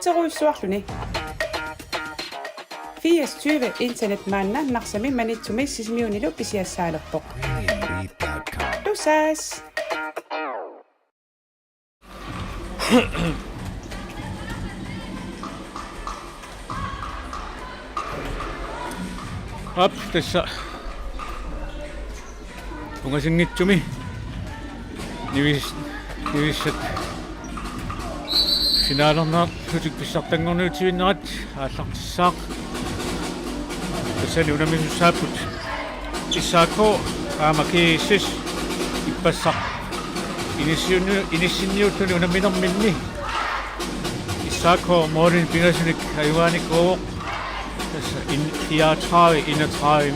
Qisseruissuarluni 24 internetmaanna narsami manitsumi sisimiunilu pisiassaalerpoq. Lusas. Up tässä onko singitsumi nivisset finaalorna hutikpissartanngornuutivinnerat aallartissaaq tassani unamisussaaput issaako aamakiissis ippassaq inissinniuttuni unaminerminni issaako moorin pingasunik ayuaanikoo iatrai inatrai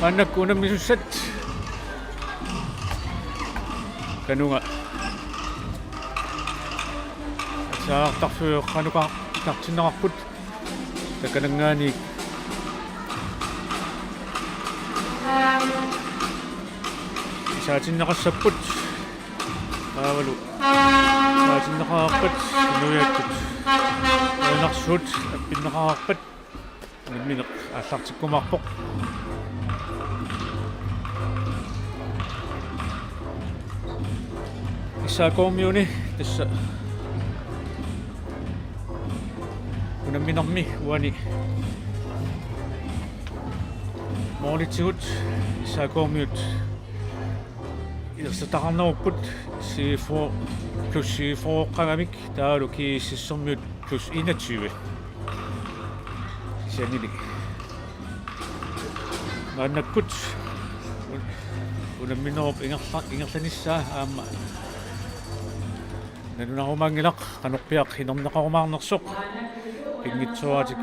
annak unamisusat kanunga saartarfuu qanuqa tartinnerarput takanangaani saatinneqassaput aavalu saatinneqaarpat nuyattut unarsut appinneqaarpat nimmineq aallartikkumarpoq issaakoormiuni tassa unamminermi uani mooritigut issaakoormiut ilersataqarneruput CFO plus CFO qamamik taalu kiississormiut plus 21 sianili naannakkut unamminerup ingerlanissaa aamma nanunarumangilaq qanorpiaq inerneqarumaarnersoq pingitsuatik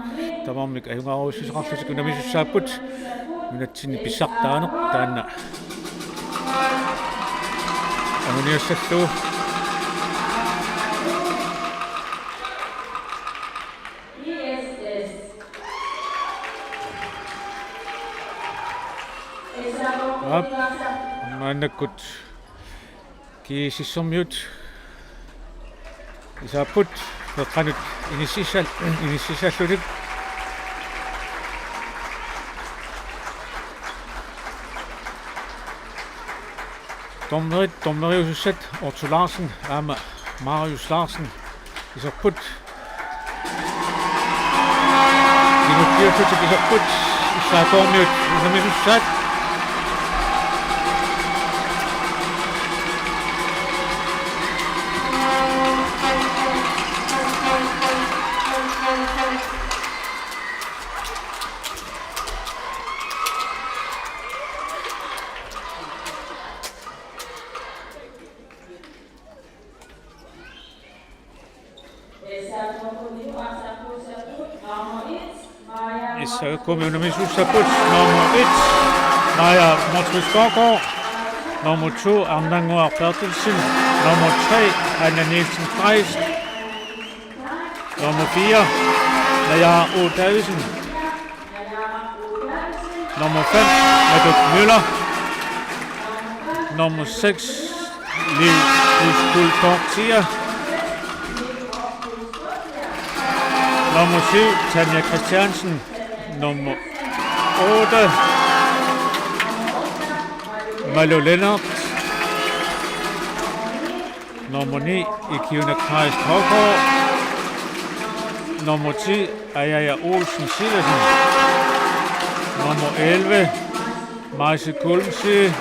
tamarmik ajungaruissuseqarlusik unamisussaaput minatsini pissartaaneq taanna amuniassallu maannakkut kiisissormiut isaaput peqqanut inississallunik Tormeriusussat Otto Larsen aama Marius Larsen isarput inuttiussut isarput issaakoormiut unamisussat Kommunamisussaput nummer 1 Maja Motridsgaard, nummer 2 Arnangoar Bertelsen, nummer 3 Anna Nielsen Dreist, nummer 4 Naja O. Davidsen, nummer 5 Maduk Møller, nummer 6 Liv Uskul Tortia, nummer 7 Tanja Christiansen, nummer 8 Malo Lennart, nummer 9 Ikiuna Kreis Håkår, nummer 10 Ajaja Olsen Siversen, nummer 11 Majse Kulmse,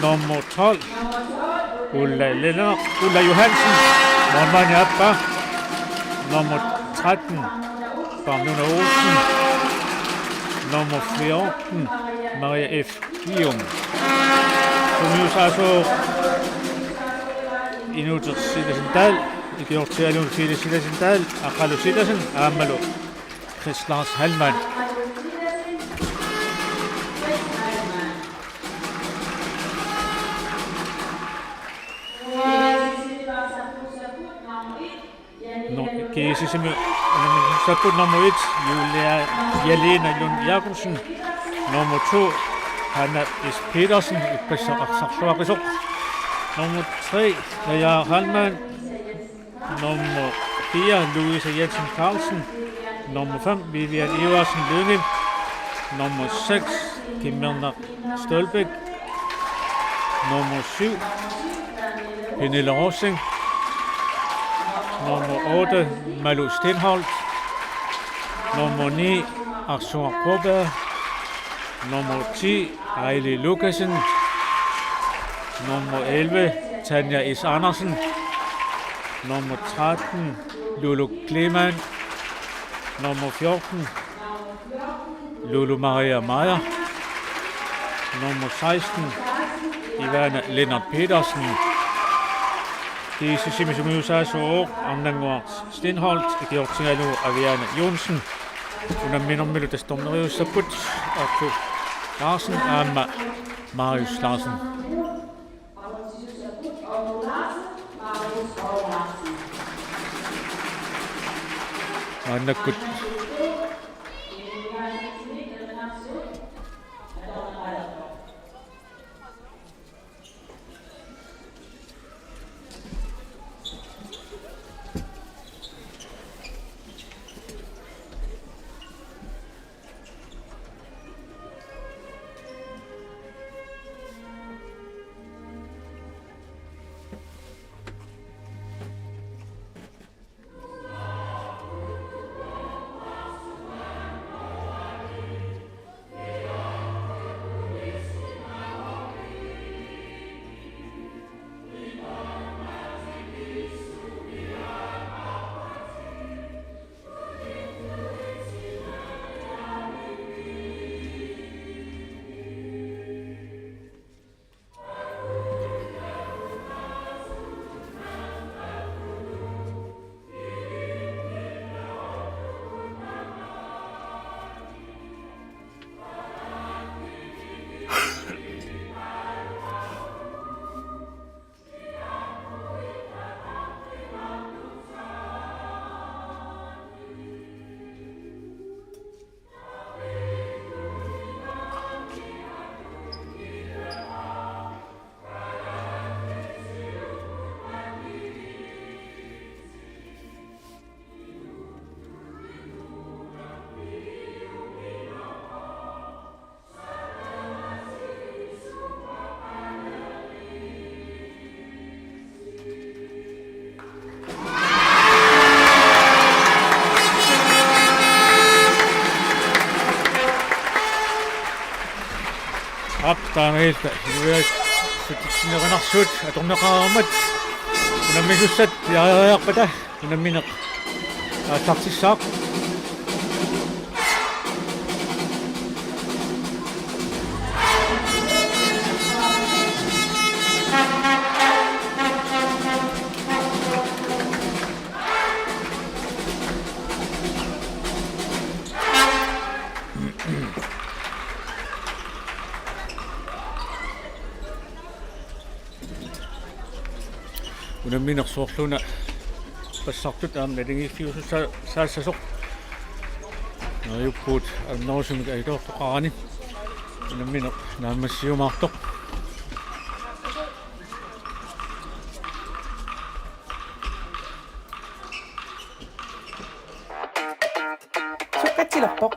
nummer 12 Ulla Johansen, Mormani Abba, nummer 13 Bamluna Olsen, nummer 14 Maria F. Guillum. Tumiusaso Inuuter Silasen Dahl, Igiortialun Silasen Dahl, Aqalu Silasen, Aamalu Chris Lars Hallmann. Saput nummer 1 Jelena Lund Jacobsen, nummer 2 Hanna S. Petersen, nummer 3 Naja Hallmann, Nummer 4, Louise Jensen Carlsen. Nummer 5, Vivian Iversen Lynghild. Nummer 6, Kim Mørner Stølbæk. Nummer 7, Pernille Rossing. Nummer 8, Malu Stenholt. Nummer 9, Aksor Kroberg. Nummer 10, Ejli Lukasen. Nummer 11, Tanja S. Andersen. Nummer 13, Lulu Kleman. Nummer 14, Lulu Maria Meyer. Nummer 16, Ivana Lennart Petersen. Disse Simisumiusasu og Andangor Stenholt, Georginalu Aviana Jonsen. Under minummilu testomnerius saput, Otto Larsen, Amma Marius Larsen. Annakut. Aptaan sinaqanarsut atorneqaarmat unamisussat yaaqata unamineq aatartissaaq unamineq suorluna passartut aamnalingiiffiusu saassasoq nariuppuut annerusumik aitoortoqarani unamineq naammassiumaartoq Sukkatilorpoq.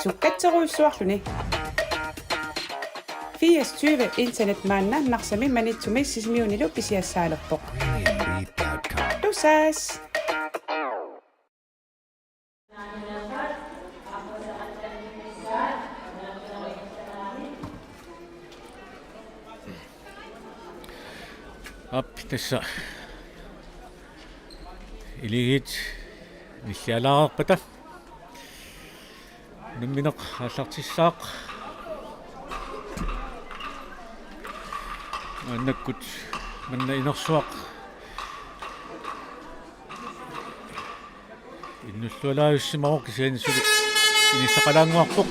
Sukkatseruissuarluni. 24 internetmaannarnarsami manitsumiissisimiunilu pisiassaalerpoq. Tusas. Tässä iligit nillalaarpata nummineq аллартиссаақ аннаккут манна инерсуақ иннуллуалааюссимарук кисианисули иниссақалаангуарпоқ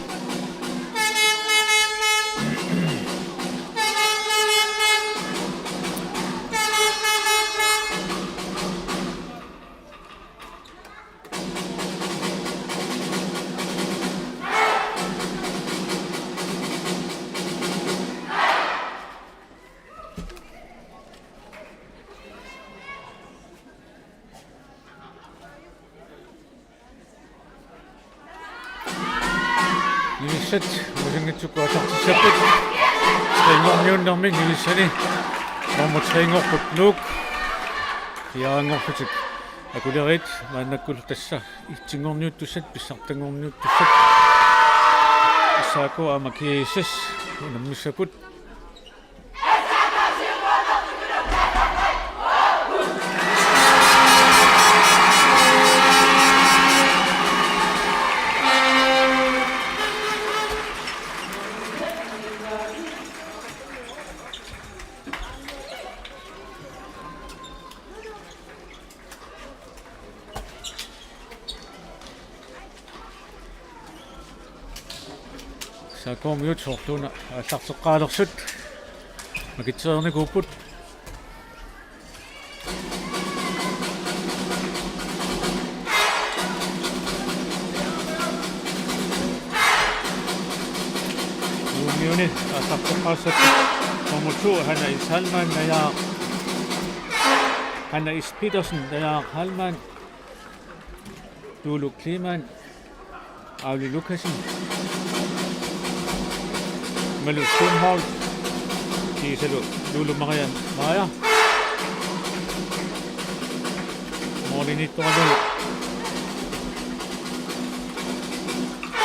Nivisat usingitsukkuasartissappat tringorniunnermi nivissani normutringorput nuuk kiaangorlutik akulerit maannakkul tassa ittingorniuttussat pissartangorniuttussat issaako amakiissas unammissaput saakoommiut sorluuna аллартеққаалерсут makitseernikuput uuniuni аллартеққаассат normutsu hanna is Halman naja hanna is Petersen naja Halman Lulu Kliman Auli Lukasen Malu Sundhold Kiselu Lulu Maja Molinittoralu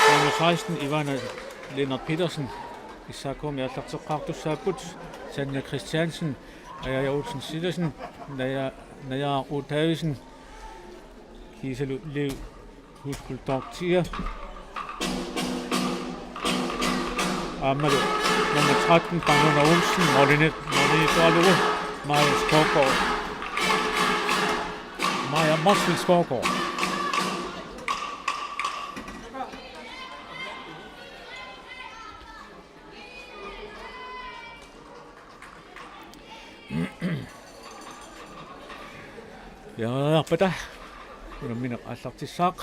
nummer 16 Ivana Lennart Petersen Issakoom allarteqqaartussaaput Sanja Christiansen Aja Olsen Sidersen Naja Otavisen Kiselu Lev Huskultortia Amalu nummer 13 Bangona Olsen Molinittoralu Maja Skovgaard Maja Mosvil Skovgaard Ja, pada. Kuna minä allartissaaq.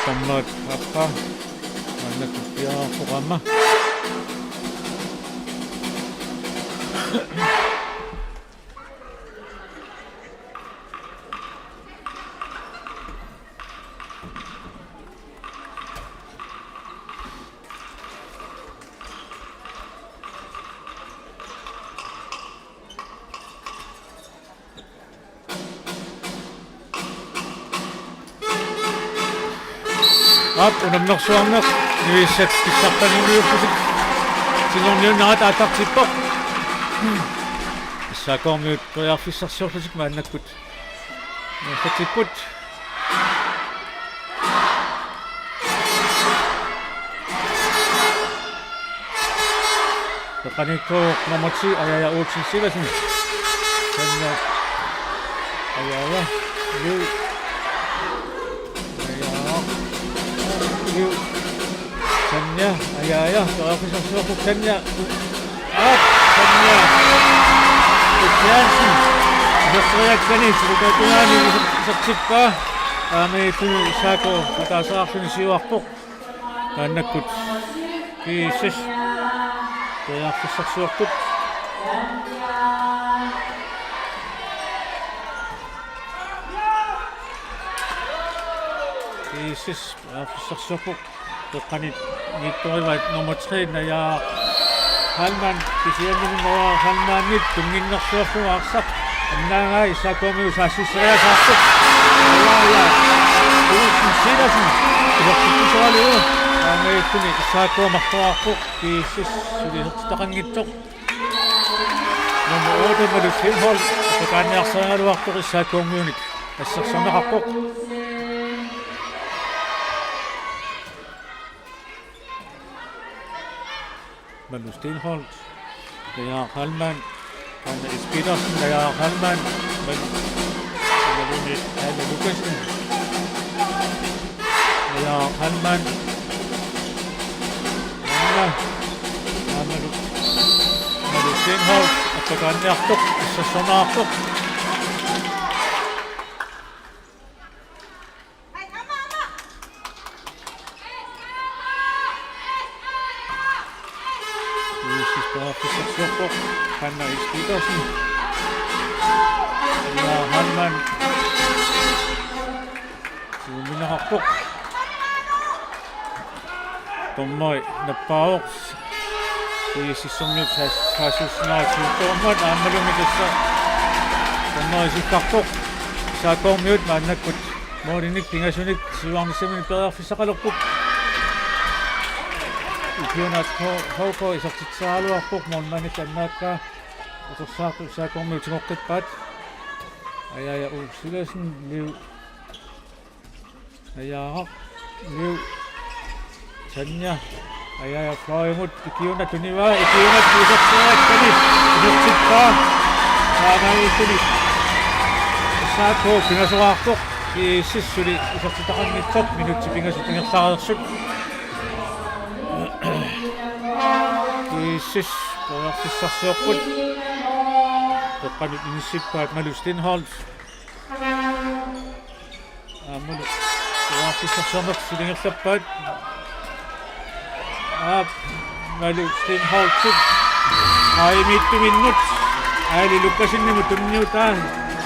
Tammat appa. Manna kupia programma. Unamnersuarneq niissat tissartaniuliuppusik singorniunnarat aatartippoq issaakoormiut toriarfissarsiorlusik maannakkut nassatipput taqanikkuuq namutsi Aja Olsen Siversen sanna Aja Liv Sanja Aja toriarfissarsiorluk Sanja Sanja Christiansen Nasriaksani sulukaatunaani isartippaa aamiitu issaako pataasaarluni siuarpoq maannakkut kiissas toriarfissarsiortut kiissas toriarfissarsiorpoq teqqanit nittorivat nummer 3 naja Halman kisianninnera Halmanit tunginnersuarluarsaq annaanga issaakoommiu saassisseriasaartuq ja Olsen Sidersen isortikkisoralu aamiittuni issaakuumartoarpoq kiissas sulisertitaqangittoq nummer 8 Malu Sundhold taqaanniarserialuartoq issaakoommiunik assersornerarpoq Malu Sundhold Naja Halman Hanna is Petersen Naja Halman Malu Lukasen Naja Halman Malu Sundhold taqaanniartoq issassornaartoq Isis Peraffissarsuarpoq Hanna Petersen ja Hanman Minaqarpoq Tommoi nappaoq Isissormiut haasussinaatiutormat aammalumitussa Tommoisikarpoq saakormiut maannakkut moorinik pingasunik siuarnissamini Peraffissaqalerpoq Ikiunat hoko isartitsaaluarpoq mormanit annaakkaa utorsaartu saakormiutigoqqippaat Aja usilasen liu Aja liu Tanja Aja fløjemut ikiunat tunivaa ikiunat isartitsaakkani isartippaa saamaituni saakko pingasuarpoq Sissuli isartitaqanngitsoq minutti pingasutinerlaarersut Sis Peraffissarsuarput Toqqanut inissippaat Malu Stenholt Malu Peraffissarsuarneq silingerlappaat Malu Stenholt aimiittuminnut aali lukkasinnimu tunniutaa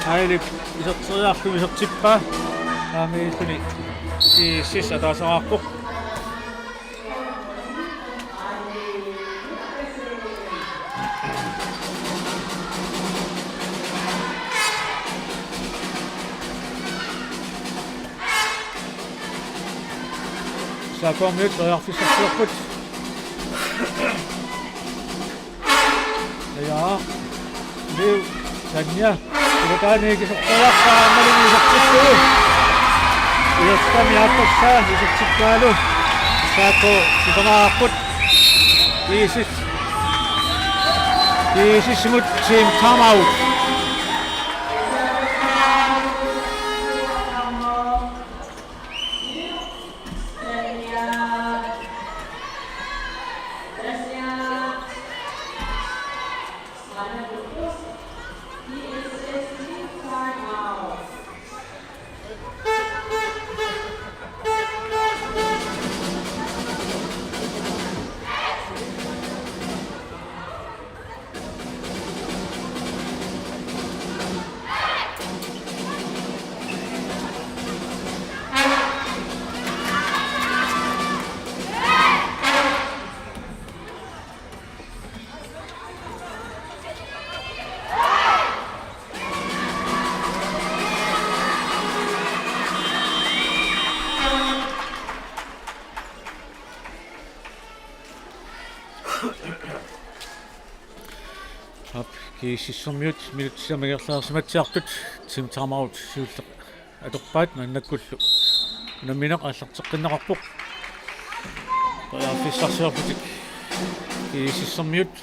aali isarteriartum isartippaa aamiittuni sis ataasaraarpoq Saakormiut Peraffissarsuarput Ja liu Tanja Ilataaniikisortoriarpaa ammalumi isartippu Iyottamiaappossaa isartippaalu saakko sitamaarput Iisis team timeout Kiisissormiut minutsiamagerlaarsimatsiartut tim timeout siulleq atorpaat maannakkullu unammineq аллартеққиннеқарпоқ Peraffissarsuarputik kiisissormiut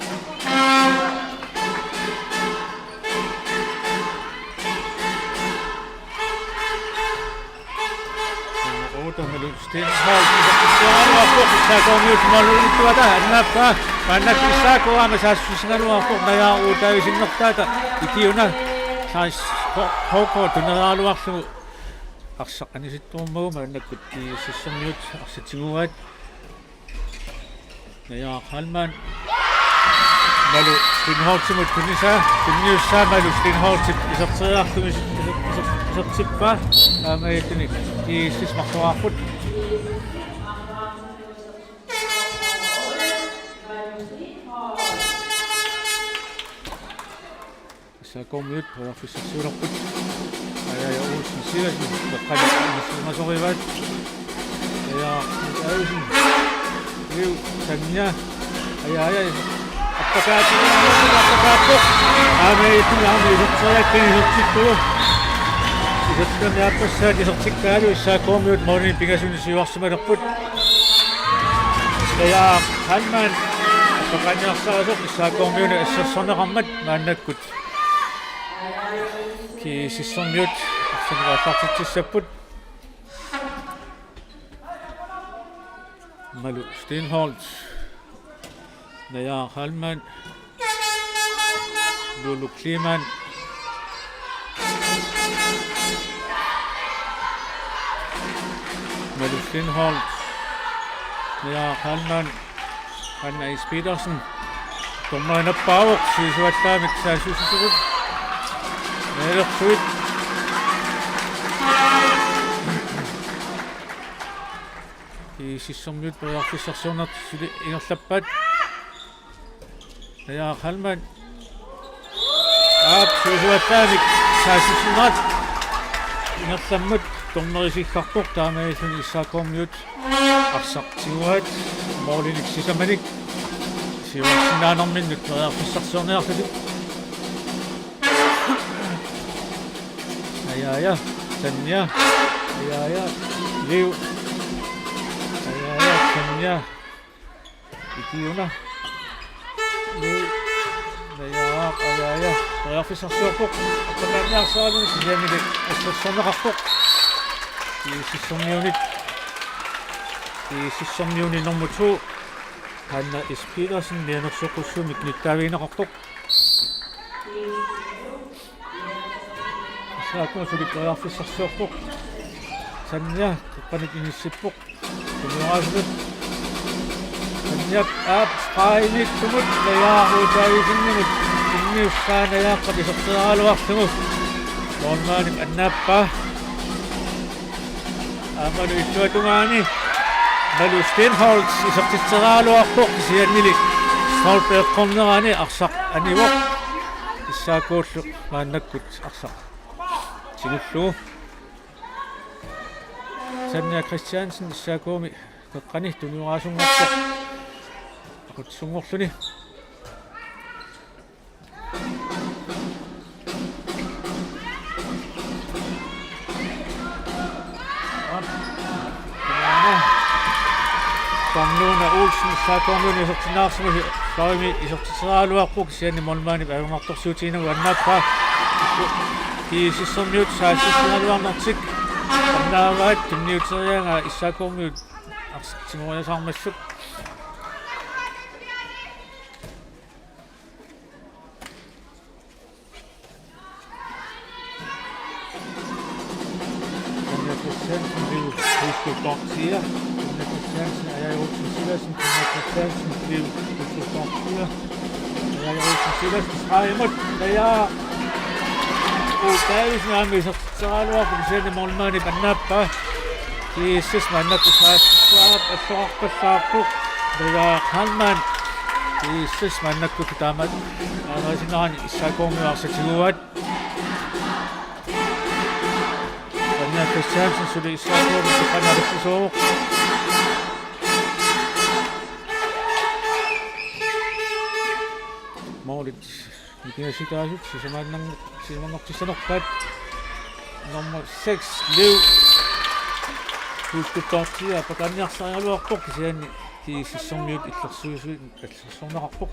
Malu Stenholt isartitsaaluarpoq saakormiut maluittuata annaappa Kannakissaakkuaama saassusingaluarpoq najaaruutaavisinnertaata ikiuna saas hoko tuneraaluarlugu arsaqqanisittuummagu maannakkut kiisissormiut arsatiguaat najaaqalmaan Malu Stenholtimut tunniussaa Malu Stenholtit isarteriartumis isartippaa aamaituni kiissismartuarput Saakormiut Peraffissarsuarput aja uusin silasin taqqanismasorivaat aja ausin liu Tanja aja appakaappoq aamaituni isarteriakkani isartippugu isartamiappassaat isartikkaalu saakormiut moorni pingasunisiuarsumalerput aja halmaan appaqaniarsaasuq saakormiuni assarsorneqarmat maannakkut Kiisissormiut arsaneraattartitsissaput Malu Stenholt Naja Halman Lulu Kliman Malu Stenholt Naja Halman Hanna Petersen Tommoinen pauksi suottaa miksi syysisuvut. Meidoksuit. Siis on nyt projektissa sanot syli ingoslappat. Ja halman. Suottaa miksi syysisuvut. Ingoslammat. Tommoisi kakkohtaa meidän isä komjut. Aksaktiuhat. Maulin sisämenik. Sijoitsinaan on mennyt projektissa sanot. Ja Tanya ya Liu ya Tanya ikiuna Liu ya Officer Sopok Tanya salin siyemili asasana kakok Isisam unit number 2 Hanna ispidasin nenosokusumik nittavina kakok Saako sulit Officer Sopok Tanya kapanit inisipok Tumuasut Tanya kainit tumut Naya utaisin nimut Inniuskaan naya katisoksaluaktumut Monmanim annappa Amanu isuatungani Malu Stenholz isoksaluakuk Siyan nili Stolpekomnangani aksak aniwok Isakosluk manakut aksak Sigullu Tanya Christiansen issakomi kaqqani tunuaasungortoq aqutsungorluni Tomluna Olsen issakomuni isortinaarsugi saimi isortisaaluarpuk sianni molmaani aungartorsuutiina uannappa Kiisissormiut saasissingaluarnartik Annaavaat tunniuterianga issakormiut arsitimoriasarmassuk Christiansen blev huskelboktier Christiansen Olsen Siversen Christiansen blev huskelboktier Olsen Siversen streger imod Davidsen on vist saalua kun sen molmaani pannappa Kiisis mannakku saappu ja halman Kiisis mannakku tamat anaisinaan issakomiarsatiluat Tanya Christiansen suli issakomi kanarikkusoo Maulit Mikä sitä yksi semmoinen silmänoksissa nokkaat number 6 Liu Kuskutottia patanjassa ja luokki sen siis on nyt itse on nokko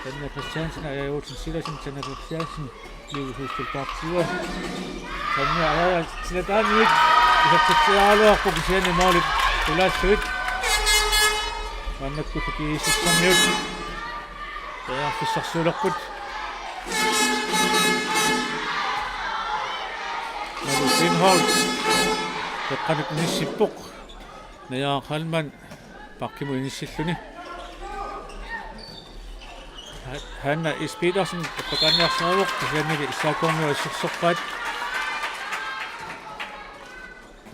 Tanya Christiansen ja Olsen Siversen Tanya Christiansen Liu Kuskutottia Tanya ja sillä tän nyt itse ja luokki sen maalit tulassuit Annettu siis on nyt Ja fissarsuulerput Malu Stenholz Teqqanut nissippoq Naya halman pakkimu inissilluni Hanna Ispetersen pakanniarsaruq siannili issakormiu issersorpaat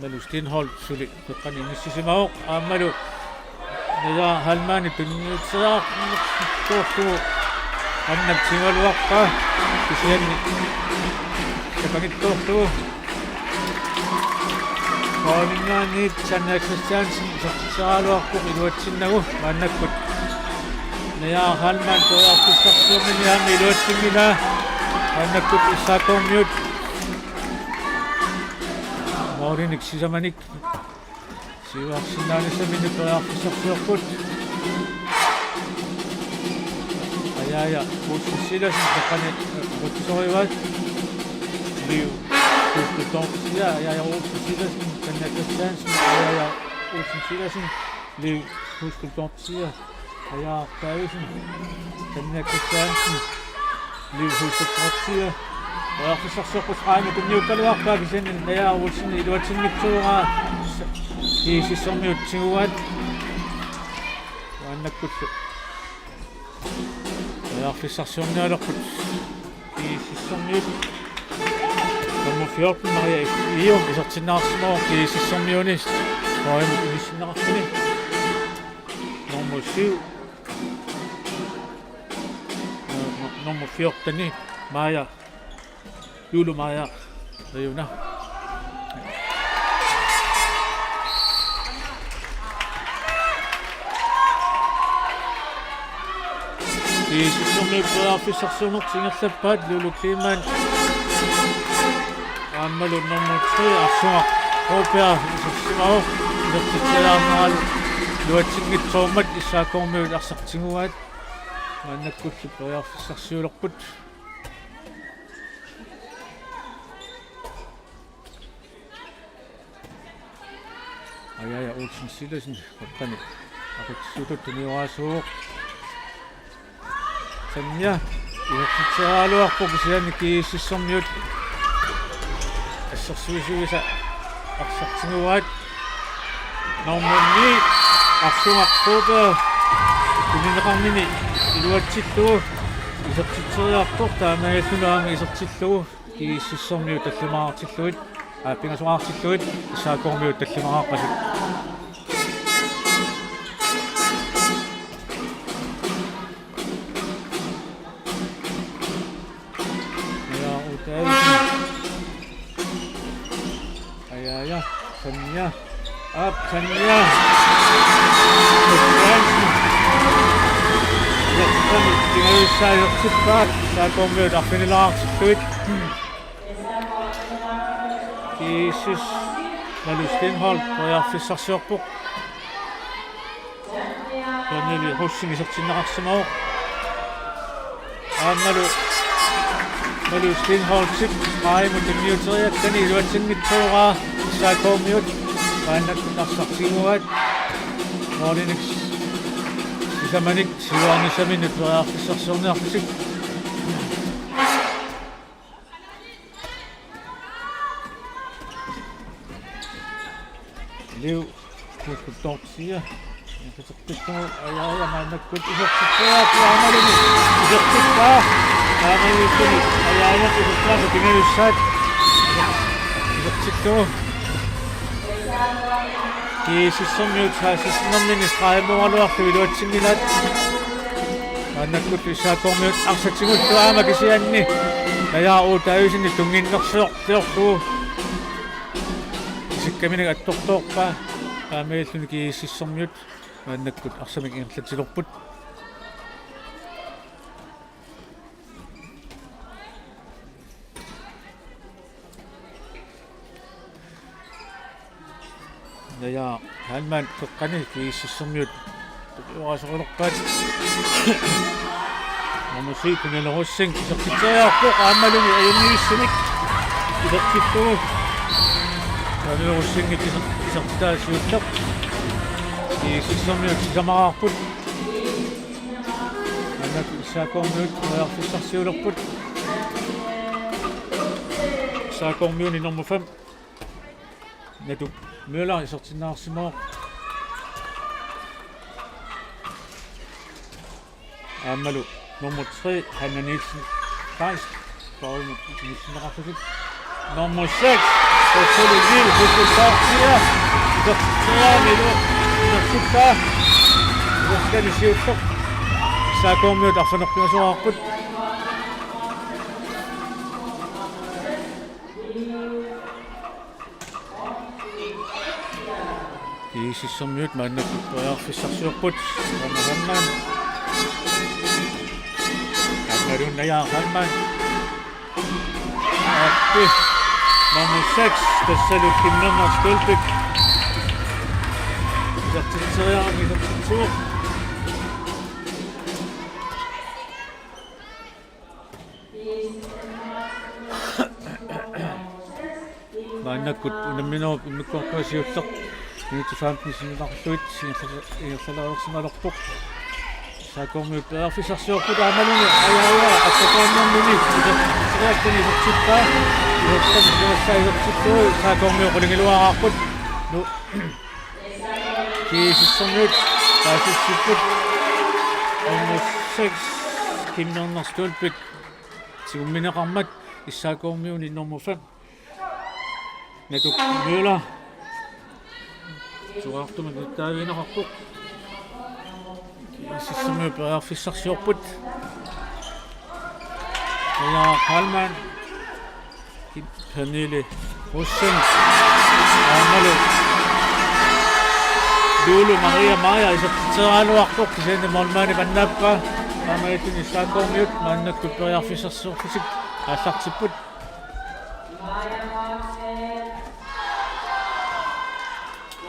Malu Stenholz suli teqqani inissisimaoq aammalu Naya halmaani tunniutseraaq Tuohtu annab singaluaqqa kisianni kapagit tuohtu Qaalingaanniit Tanya Christiansen sortisaaluarpu iluatsinnagu maannakkut Naya halmaan tuojartissarsuumini aami iluatsinnila maannakkut issakormiut Maurinik sisamanik siuarsinnaanisamini tuojartissarsuarput Ja, Olsen Siversen teqqani utsorivat Liu Kuskutottia ja Olsen Siversen Tanya Christiansen ja Olsen Siversen Liu Kuskutottia ja Davidsen Tanya Christiansen Liu Kuskutottia ja fissarsoqusraami kunniukkaluarpaaki sen ja Olsen iluatsinniktuuraa Kiisissormiutsiguat Annakkut Arfissarsiornialerput kiisissormiut nummer 14 Maria Ium isortinnaarsimoo kiisissormiunis toimu inissinnaartuni nummer 7 nummer 14 Maja Julu-Maja Riuna. Kiisissormiut arfissarsuunert singerlappaat Lulu Kliman Ammalu nummer 3 arsuaq Ropea isorsimao isortitsaarnaalu luatingitsoormat issaakormiut arsartinguat maannakkullu arfissarsiulerput Ajaja Olsen Sillasen qaqqani aqutsuututuniuaasuuq Tanja isortitsaaluarpuk siani kiisissormiut assarsuisuisa arsartinguat nummer 9 arsuaqquupa kunineqarnini iluatsitlugu isortitseriartor taamagallunaanga isortillugu kiisissormiut tallumaartilluit pingassuaartilluit issaakormiut tallumaaqasut Ajaja Tanja up Tanja saakormiut arfinilaartilluit kiisis Malu Stenholm arfissarsiorpuq Pernille Hussing isortinneqarsimoo Malu Stenholm tip Raimund miuteriakkani iluatingittuuraa issaakormiut paannakkutarsartinguat Morninix isamanik siuarnisaminut arfissarsiorniarpisik Liv kuskuttortia isortittaa ajaja maannakkut isortittaa tuamaluni isortittaa taamaluuttuni ajaja isortittaa tingalussaat isortittaa kiisissormiut haasissinnerminis qaamualuarlu iluatsingilaat maannakkut issaakormiut arsatsiguttuaama kisianni tajaa uutayusinni tunginnersiortiorlugu Sikkamini attortoorpaa aamaaluni kiisissormiut maannakkut arsamik ingerlatilorput Naja halman toqqani kiisissormiut tuqiorasorilorpaat namusiikunalerussin isortitseriarpoq aammaluni ayunniissunik isortittugu Nanurussingit isortitaasiullaq kiisissormiut sisamaqarput annak issaakormiut arfissarsiulerput issaakormiuni nummer 5 Natu Møller isortinnaarsimoo Ammalu nummer 3 Hanna Nielsen Geist toimu inissinneqartusut nummer 6 Selvfølgelig vil huske sortier. Så træner du. Så super. Så skal du se ud. Så kommer du derfor nok noget så godt. Det er så mødt man nok bare for sig så godt. Og man kan du når jeg har man. Nummer 6, der sætter Kimmer Stølbæk. Isortitseriaren isortitur. Maannakkut unamminor ummikkorpaasiullaq 15 sinillarluit ingersalaaersimalerpoq saakormiut peerfissarsiorput aamaluni ajaajaa attaqaannermuni isortitseriakkani isortittaa isortitseriassaisortittuu saakormiu qulingiluaraarput nu kiisissormiut taasissipput Nummer 6, Kim Jong Stolpik. Siguminaqarmat issaakormiuni nummer 5. Natuk Møller. Suartumat nittaaviinaqarpuq. Sissumiu pearfissarsiorput. Ja Kalman. Pernille Rosen. Amalu. Lulu Maria isatseraaluarpuq kisenne molmaani pannaappa. Amaitun issaakormiut maannakkut pearfissarsiorfusik aallartipput.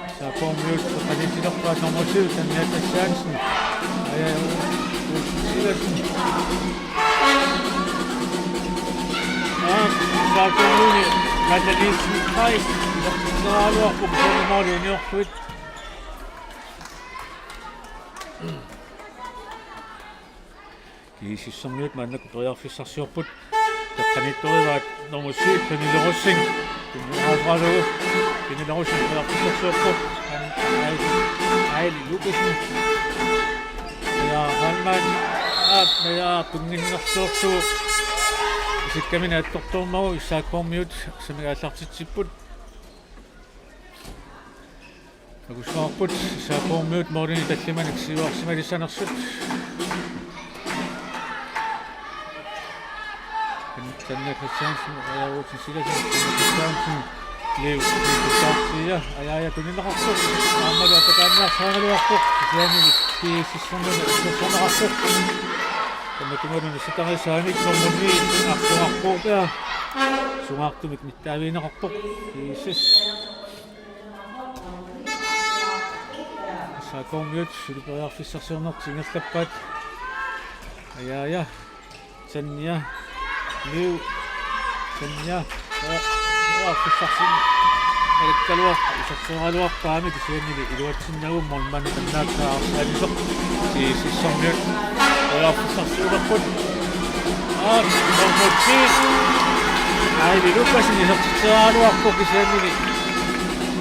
Issaakormiut qalitillerpaat nummer 7 Tanjata Hansen. Silasen. Issaakormiuni Madalisen Kreis isatseraaluarpuq sonnermaaliuniorpuit. Kiisissormiut maannakkut pearfissarsiorput. Taqqanittorivaat nummer 7 Pernille Rossing. Pinneraalugu Pernille Rossing pearfissarsiorput. Aili Lukasen. Ja Halman ja tunginnersortu. Sikkamina attortormaru issaakormiut samigaallartitsipput. Akussaarput issaakormiut moorlini tallimanik siuarsimalissanersut. Tanne Christiansen Uti Silasen Christiansen Leo Christiansen aja tunninaqarpuq aammalu ataqaannaarsaangaluarpuq sianini kiississornuna tammatungaluni sitarisaamik sormunni artuarpuuqa sungaartumik nittaaviinaqarpuq kiissis saakormiut sulupearfissarsiorneq singerlappaat aja Tanja Liu Tanja pearfissarsin alakkaluaq isarseraaluarpaami kisiannili iluatsinnagu molmaani pannaakkaarsaalisoq kiississormiut pearfissarsiulerput normuttiin Aili Lukasen isarseraaluarpuq kisiannili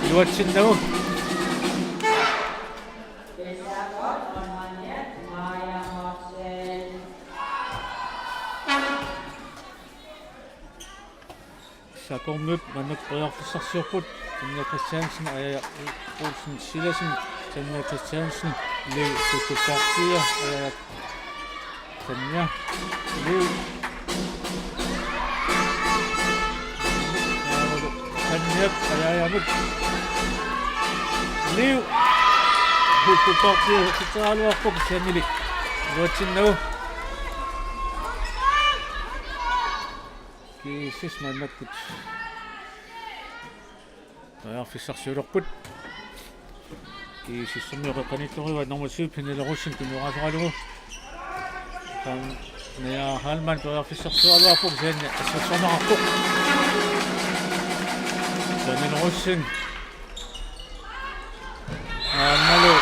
iluatsinnagu Saakormiut mannak pearfissarsiorput Tanne Christiansen aja Olsen Silasen Tanne Christiansen Leo Kukupartia aja Tanja Leo Tanja aja Leo Kukupartia sitaaluarpuq siannili luatsinnagu kiissis mannakkut pearfissarsiulerput kiississormiu qanittorivat nummer 7 Pernille Rossing tunnuqaaseralugu ja Halman pearfissarsiualuarpuq sianni assassornerarpuq Pernille Rossing aammalu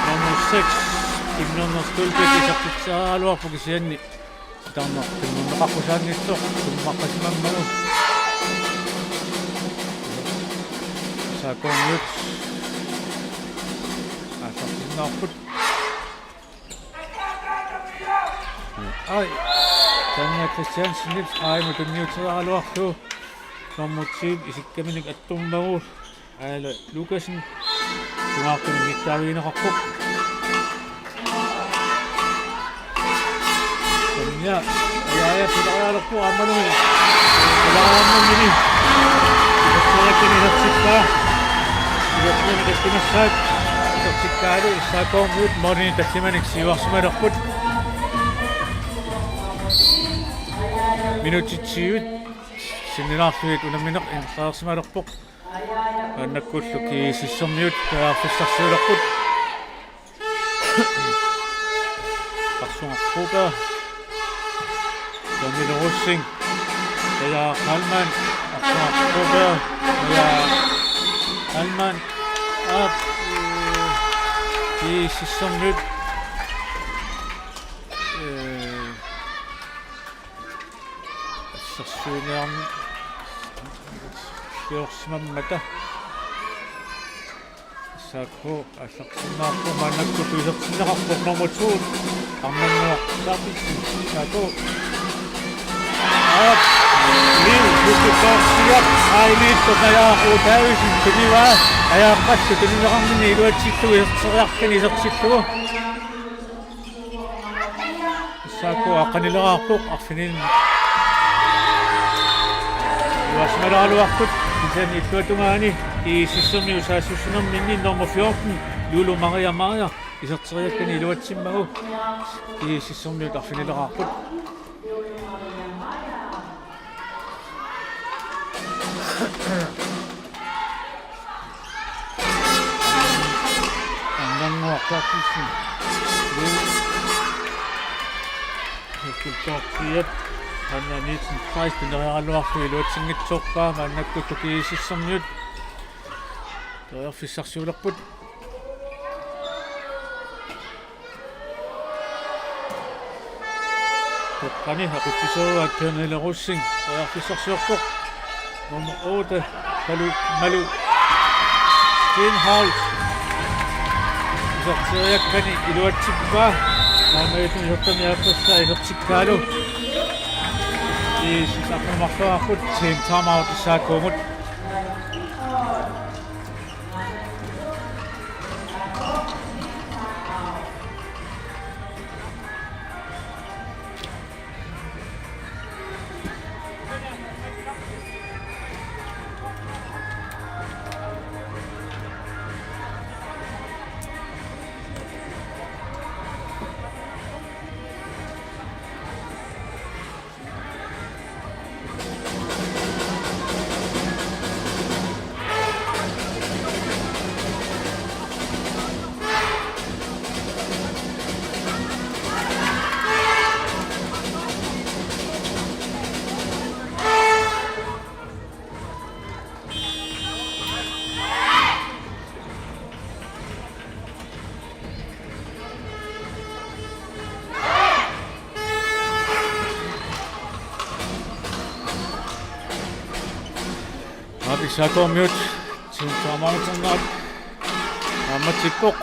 nummer 6 Kim Jong Stolpik isartitsaaluarpuq sianni tarnartunnerneqarpusaannitsoq tummaqqasimammagu saakormiut aallartinnaarput ai Tanja Christiansen aimu tunniuteraaluarlu nummer 7 isikkaminik attummagu Aila Lukasen tungaartunik nittaaviineqarpuq Ja, pilaarappu ammanui. Pilaarammini. Pilaarammini hatsikkaa. Pilaarammini tekkimässäät. Hatsikkaadu issaakormiut morini tassimanik siuarsumalerput. Minutitsiut sinnilaarsuit unammineq inqaarsimalerpuq. Annakkullu kiississormiut pearfissarsiulerput. Qarsungarpuuqa Pernille Rossing ja Halman arsuarpuuqa ja Halman kiississormiut sarsuunearn siorsimammata Sako asaqsinnaarpu manakku isertinneqarpoq normutuut arnannuaq saapitsin sako liu kukutorsiaq ailiittoqajaaqu taavisin tuniva ajaaqqassu tunineqarmini iluatsillu iserteriarkani isertillugu sako aqanileqarpoq arfinin uasmalaaluarput isan ittuatungaani iisissermi usaassussunerminni nummer 14 Lulu Maria iserteriakkani iluatsimmagu iisissermiut arfinileqarput anganguartaaqissin kultortiat ananitsin Christ-nerialuarlu iluatsingitsorpaa mannakku kiisissermiut toerfissarsuulerput toqqani aquttisoruat pernilerussing toerfissarsuarpoq nummer 8 Malu Steenholt iserteriakkani iluatsippaa naamaitun isertamiappassa isertikkaalu iisisarnermarluarput team timeout issaakkuumut Sakomiut sintaamaansannaat ammatippoq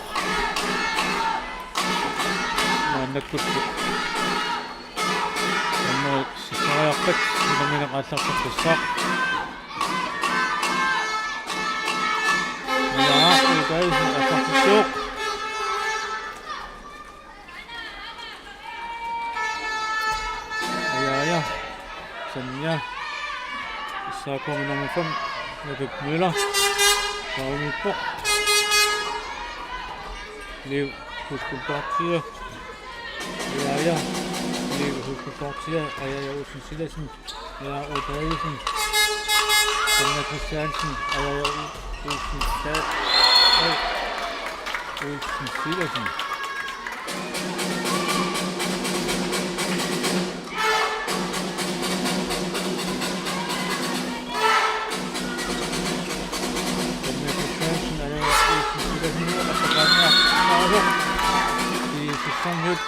mannakkuttu anna sisariarpat sinamineqaallarpattussaaq yaaqultais asartissuuq ayaaya sannia saakominamufam Edip Müller, Raumippoq, Liv Huskultortia, Ajaja, Liv Huskultortia, Ajaja Olsen Sillasen, Lea Odavisen, Sanna Christiansen, Ajaja Olsen Sillasen. Iisissermiut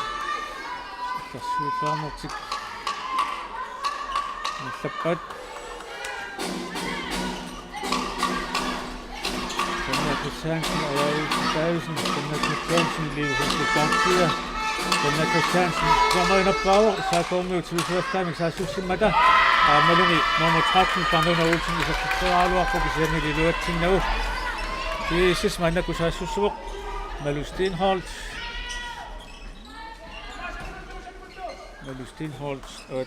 tassuusaarnertik nallappat Sanna Christiansen Ajaja Sanna Christiansen liivusartiartia Sanna Christiansen kormerinerpaaver saakormiut silusuattaamik saassussimmata aamalungi nummer 13 Karmina Olsen isertiaraaluarpoq isiamililuatsinnagu iisis mannakku saassussuvoq Malu Steenholt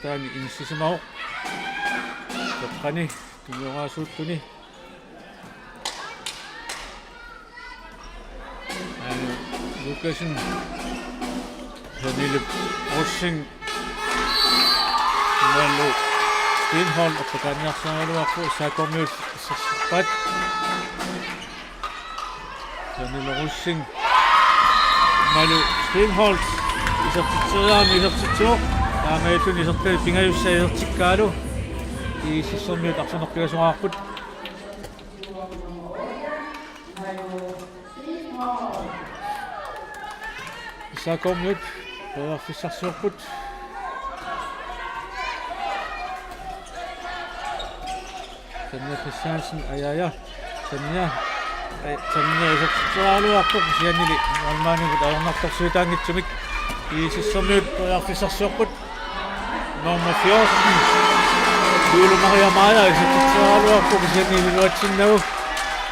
taani insisimao toqqani tuyoraasuuttuni Lukasen Pernille Rossing Malu Steenholt oppataaniarsaangaluarpu saakormiut saspat Pernille Rossing Malu Steenholt isertitseriaami taamaitun isertali pingajussa isertikkaalu iisissermiut arsanerpigasuarput isaakormiut peerfissarsuarput Sanna Christiansen Ajaja Sanna Tanniasaqtualuartuq siannili almaanigut aornartorsuutaangitsumik iisissormiut toiarfissarsiorput nummer 14 Lulu Maria Maja isaqtualuartuq sianniluatsinnagu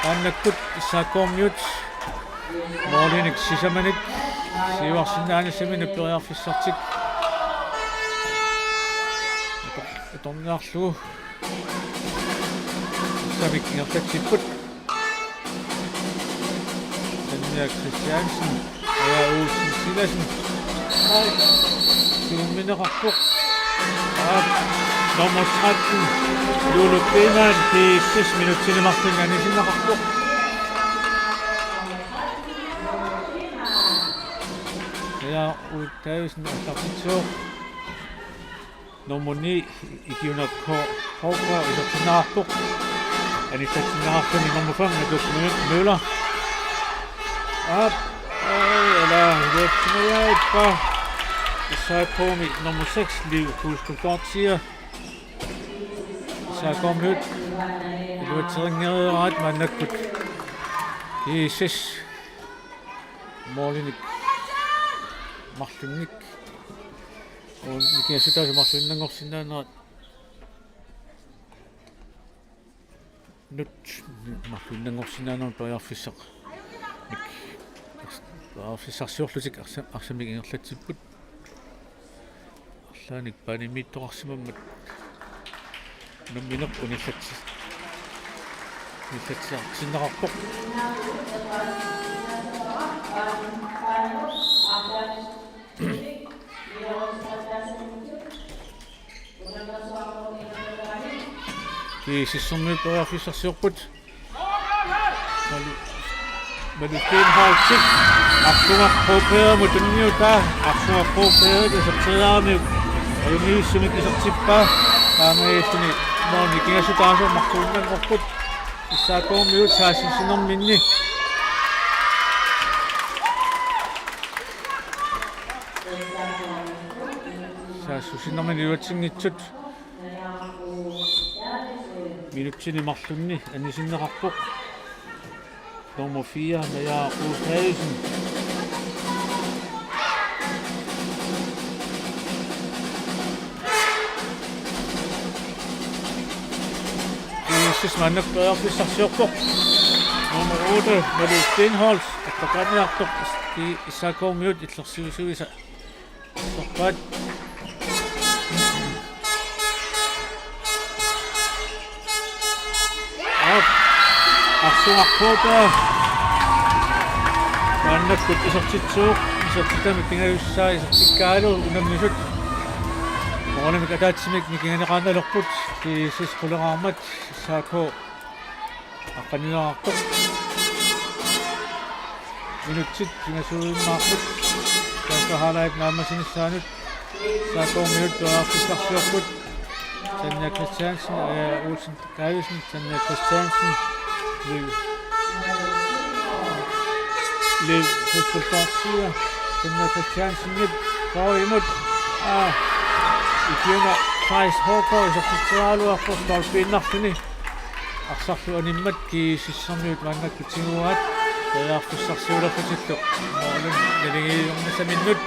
aannakkut issaakkoormiut Morlinik sisamanik siuarsinnaanissami nupperiarfissartik torniarlugu samik ngertatsipput Tanja Christiansen og Olsen Silasen Siuminerarpuq nummer 13 Lulu Beman til 6 minuttinimartin anisinnerarpuq Ja uttavisen attartitsuoq nummer 9 ikiunakk Håkva isartinnaarpuq anissatinnaartuni nummer 5 Naduk Møller eller Løbsmøjerippa Issaakkoormi nummer 6 Liv Hulskuldortsier Issaakkoormiut iluaterinngereeraat maannakkut kiissis Morlinik Marlunnik nikiasutaasi Marlunnangorsinnaaneraat nut Marlunnangorsinnaaneraat toiarfissaq Arfissarsiorlutik arsamik ingerlatsipput Arlaanik paanimiittoqarsimammat numminerp unillatsiarsinnerarpoq Kiisissormiut toiarfissarsiorput Stenholtik Arsungarpruupea mutunniuta Arsungarpruupea isarteriaarmiuk ayumiissumik isartippaa kaamaistuni moornikingasutaasor martuunnangorput issaakkoormiut saassinsinerminni saassusinermini iluatinngitsut minuttini marlunni anisinnerarpuq nummer 4 Maja Oshausen Kiissis toiarfissarsiorpoq nummer 8 Malu Stenholz ataqaniartoq issaakkoormiut illersuisuisa sorpaat Arsungarpruupea maannakkut isartitsuuq isartitamik pingalussaa isartikkaalu unamnisut Morlinik ataatsimik nikinganeqaanalerput kiissis quleraarmat issaakko aqqaninerartoq minutsit pingasuuimmaarput taasahalaik naammasinissaanuut issaakkoormiut toiarfissarsiorput Tanja Christiansen og Olsen Gravesen Tanja Christiansen Liv Hulskuldortsier Tanja Christiansen lidt går imod ikiuna Thais Håkva isartitsualuarpoq tolpiinnerluni arsarlu animmat kiisissermiut maannakkut tinguat toiarfissarsiulerlutillu moorlun nalingiiornisaminnut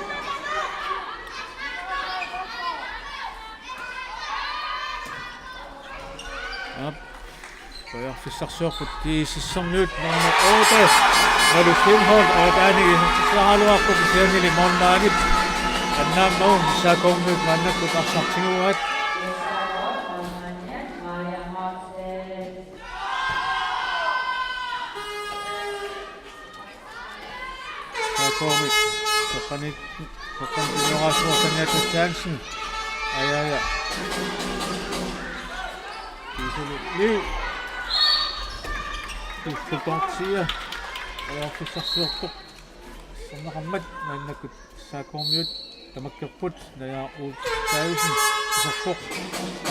Toiarfissarsiorput kiisissermiut nummer 8 Malu Stenholz aataani isartitsualuarpoq siannili moornaanip annaammagu issaakkoormiut maannakkut arsartinguat issaakkoormi toqqantinnoraasuor Tanja Christiansen ajaja kiisulu Liv Hulskuldortsier toiarfissarsiorpoq sanneqammat maannakkut issaakkoormiut tamakkerput Naja Oshausen isarpoq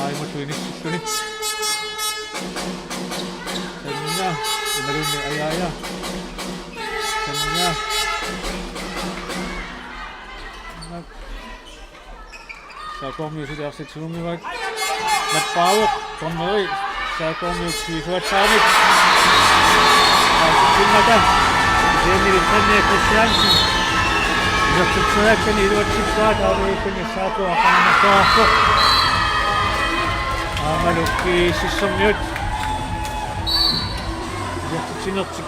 aimatuinissutuni Tanja imalunni ajaja Tanja issaakkoormiut silarsitsuummivat nappaavoq torneri issaakkoormiut kiisuatsaamik Silmada Zeynel'in tenne Christiansen Johtsuksuyakkan iluatsippaat auriikun saatu aqanamaqtuarpoq aamalukki sissorniut johtsutsinertik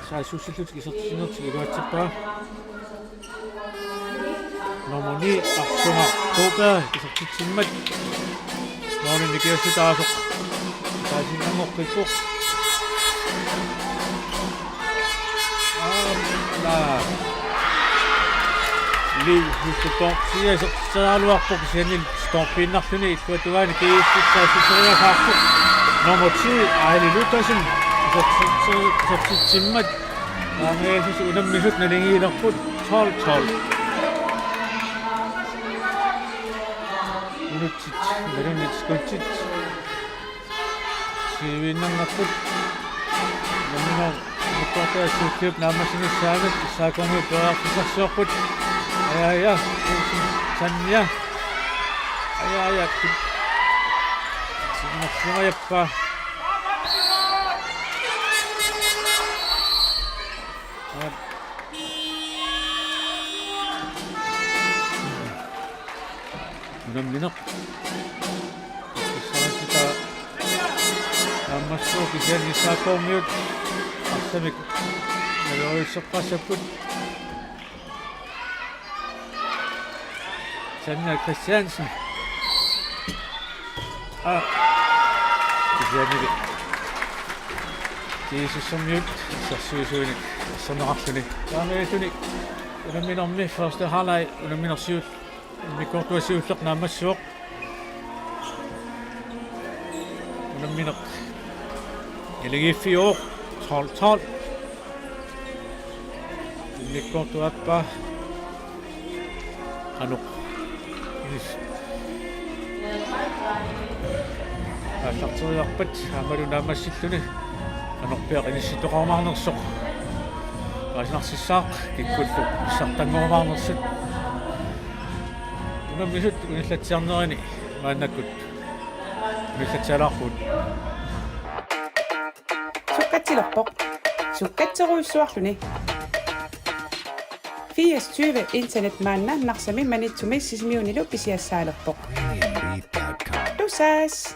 saasuussillutik isertinertik iluatsippaa normoni arsunga tuupa isertitsimmat noolin nikiassutaasoq taasinangoqqikku li hustutortia saaluarpoq sianil storpinnarluni ittuatuaani kiissitsaassiseriasaarpoq normoti aililutasin isertitsimmat aameesus unammisut nalingiilerput 12 unutsit merunit skutsit sivinnarnarput namino mukkortaa suukiup naammasinissaamat isaakongu pearfisarsiorput ja sannia ja sinnersimajappa unamlineq issarasita naammassuuki siannissaaqormiut arsamik naluisseqqassaput Sanna Christiansen Sianili kiisissormiut sersuisuuni sannerarluni taameituni unamminermi første halvleg unamminersiut mikkortuasiulleq naammassuoq unammineq iligiffiuoq 12 mikkortuappa qanuq аллартириарпат амалу наамассиллуни анорпиақ инисситоқармаарнерсоқ асинарсиссаақ киккуллу иссартангормаарнерсут унаммисут униллатсиарнерини мааннаккут униллатсалаарфут Sukkatilorpoq sukkatseruissuarluni 24 internetmaannannarsami manitsumi sisimiunilu pisiassaalerpoq lusas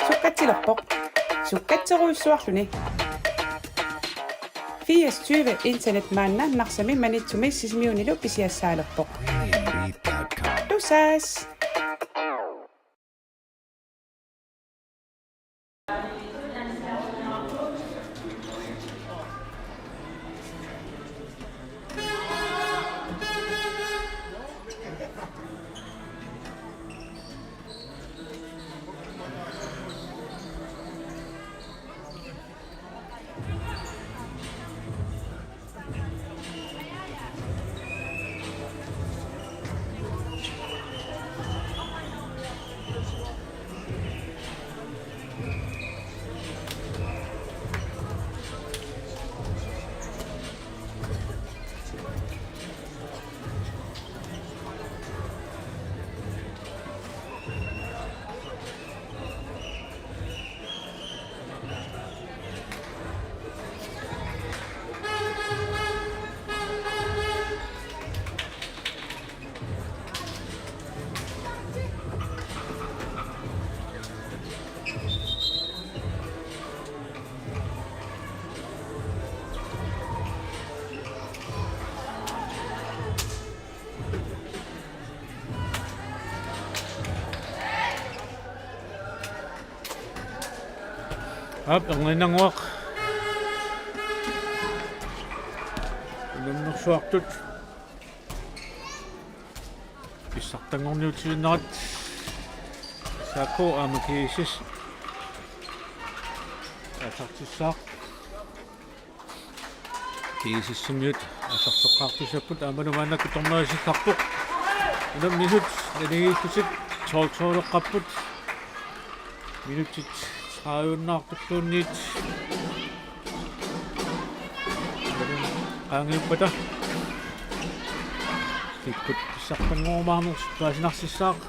Sukkatilorpoq. Sukkateruissuarluni. 24 internetmaanna narsami manitsumi sismiunilu pisiassaalerpoq. Tusas. Up ang linangwak. Ilang nagsuaktut. Isaktang ng nutrient. Sako ang magkisis. Asaktisak. Kisis sumyut. Asaksakakti sa put. Ama naman na kitong na si kakpok. Ilang minutes. Ganyan ikusit. Sol-solok kaput. Minutit. Ayun na ako nit. Kangin pa ta. Ikot isak pa ng umamang kasi naksisak.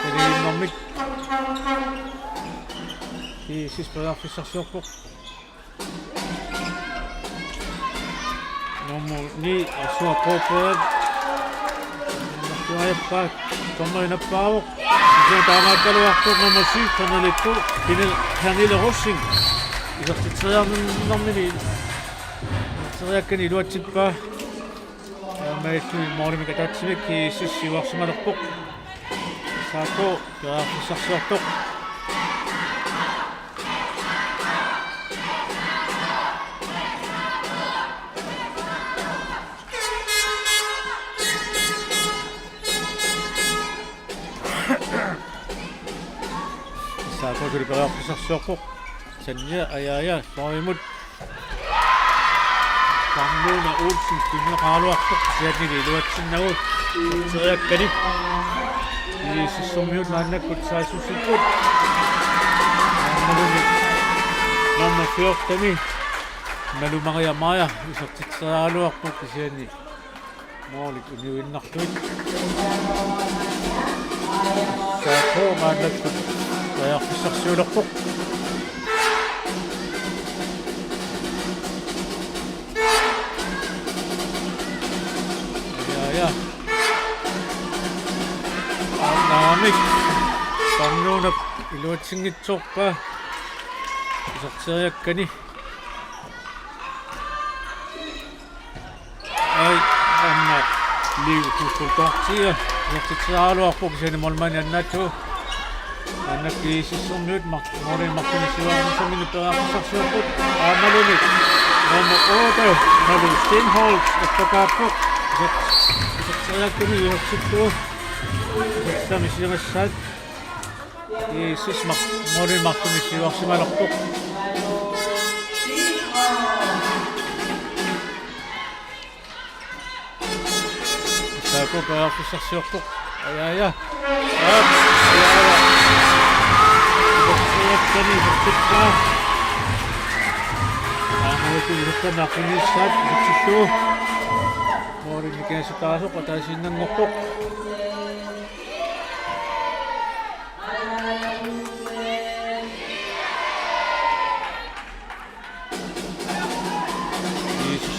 Pwede yung mamit. Isis pa lang sa sopok. Nomo ni aswa popod. Nakaya pa. Tomay na pawok. Yung tama pala ako na masif, panalit ko, pinil hosing. Isakit sayang ng nili. Sayang kanilo at pa. May ito yung mga rin katatsime, kisis siwak sa manakpok. Sako, kaya kisaksatok. Sako dari para kisaksatok. Sanya ayaya, soimut. Panglo na ulsin, pinakalo ako. Siya nililuwat sin na ul. Saya kanip. Isisumyod na nakot sa susikot. Malumit. Namasiyok kami. Malumangaya maya. Isakit sa alo ako kasi ni. Maulit uniwin na kwit. Sako nga nakot. Kaya kisaksyon ako. Namik pangno na iluwat singit sok pa isaksayak ka ni ay anak liw kusultok siya isaksit sa halo ako kasi namalman yan na to anak isisumyod makurin makinisiwa mo sa minito ako saksayakot malunit mamukoto malustin hold at pagkapok isaksayak ka ni isaksit ko Kami siya masasad. Isis mo rin makumisiwak si Malakpok. Isa ko kaya ako sa siyokpok. Ayaya. Ayaya. Ibagsiyak ka ni. Ibagsit ka. Ang ito ka na kunisad. Ibagsit ko. Mo rin kaya sa taso. Patasin ng ngokok.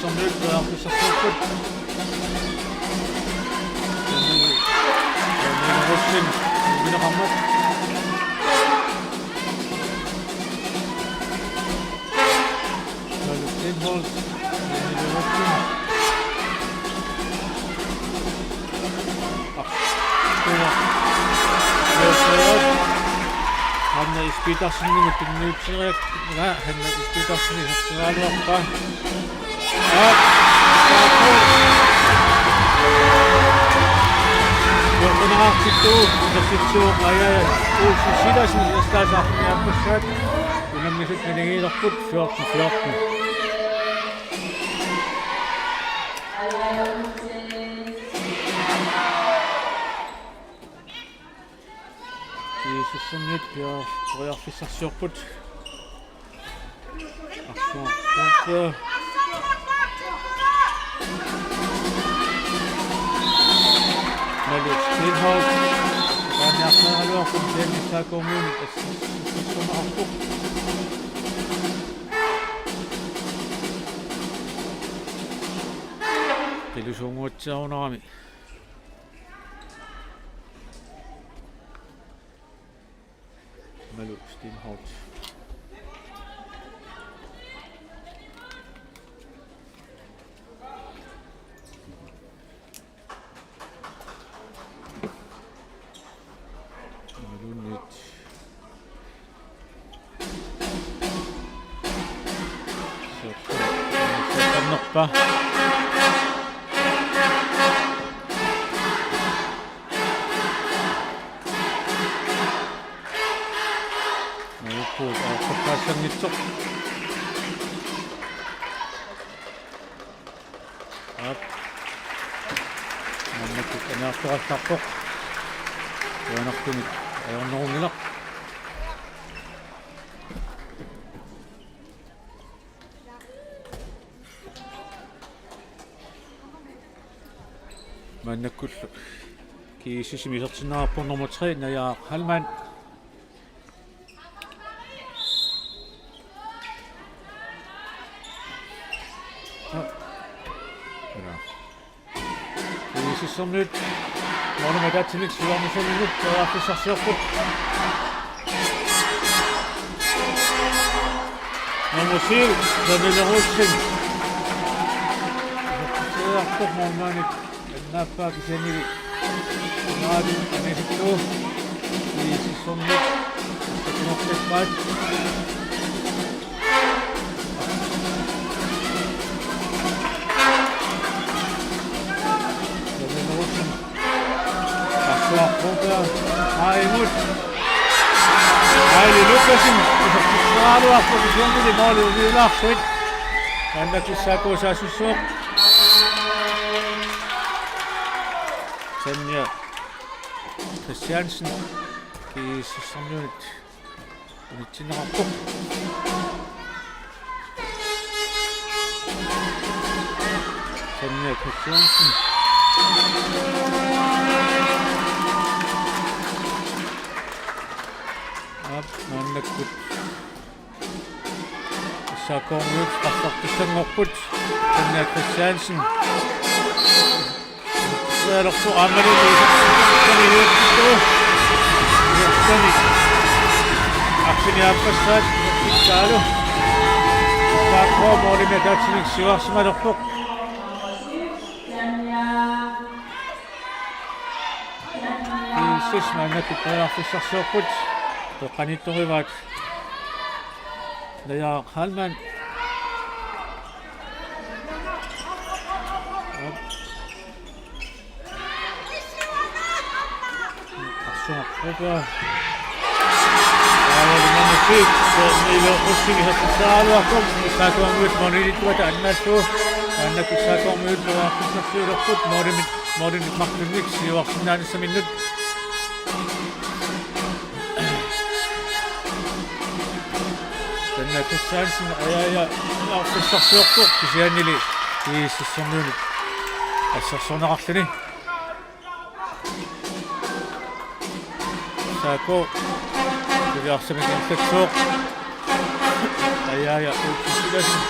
Sumulod ba ako sa sukod? May nahostin. Hindi Rinamot. Malu Stenholt. Hanna ispitasni mit dem Nützerek, Hanna ispitasni Saluappa. Jokin ahtitu, ja sit suun ajaja, uusi sidasin, ja sitä sahti jäppäsät. Kyllä me sit meni hiilapput, 14. Jesus on nyt ja Royafissa sjopput. Action contre. Malu Stenholt. Kan jag alors comme det missa kommun. Det som har fått. Det är ju så nami. Malu Stenholt. Malu nyt. Se on noppa. Pasang ito. At mamakit na ako at tapok. Kaya nakunit. Ayaw na kong nilak. Manakul. Kisisimisat na po nummer 3 na jeg halvmand. Som nyt. Nu olemme tätsineet Suomisen nyt Royafissa sjopput. Nummer 7, Daniela Rosen. Se jahtuu muun nyt. En näppääkin sen nimi. Naadin on esittuu. Viisis on nyt. Sitten knopset vain. Proper. Ai mut. Ai Lukasin. Saadaan position tuli maali vielä fit. Annakin sakosa susuk. Sen ja Christiansen kiisi samlut. Nyt sinne rappu. Sen ja Christiansen. Nannakut. Sakon nyt vastappisan opput. Tänne Christiansen. Seuraavaksi Anneli Liisaksen hyökkäystä. Hyökkäni. Akseni appassaat. Pitkääly. Sakko muodimme tätsinik syvasma loppu. Siis nannakut Royafissa opput. Kanit olivat ja halman Action proper. Aivan nyt meillä on kuitenkin saatu saatu myös moni tuota annettu. Ainakin saatu myös Royafissa sjopput modin maksimiksi juoksinaan minut. Den Christiansen ja Royafissa sjopput kisianili viisissa on nyt. Tässä on ahteni. Saako Royafissa miten tekso. Ja uudistusydäsin.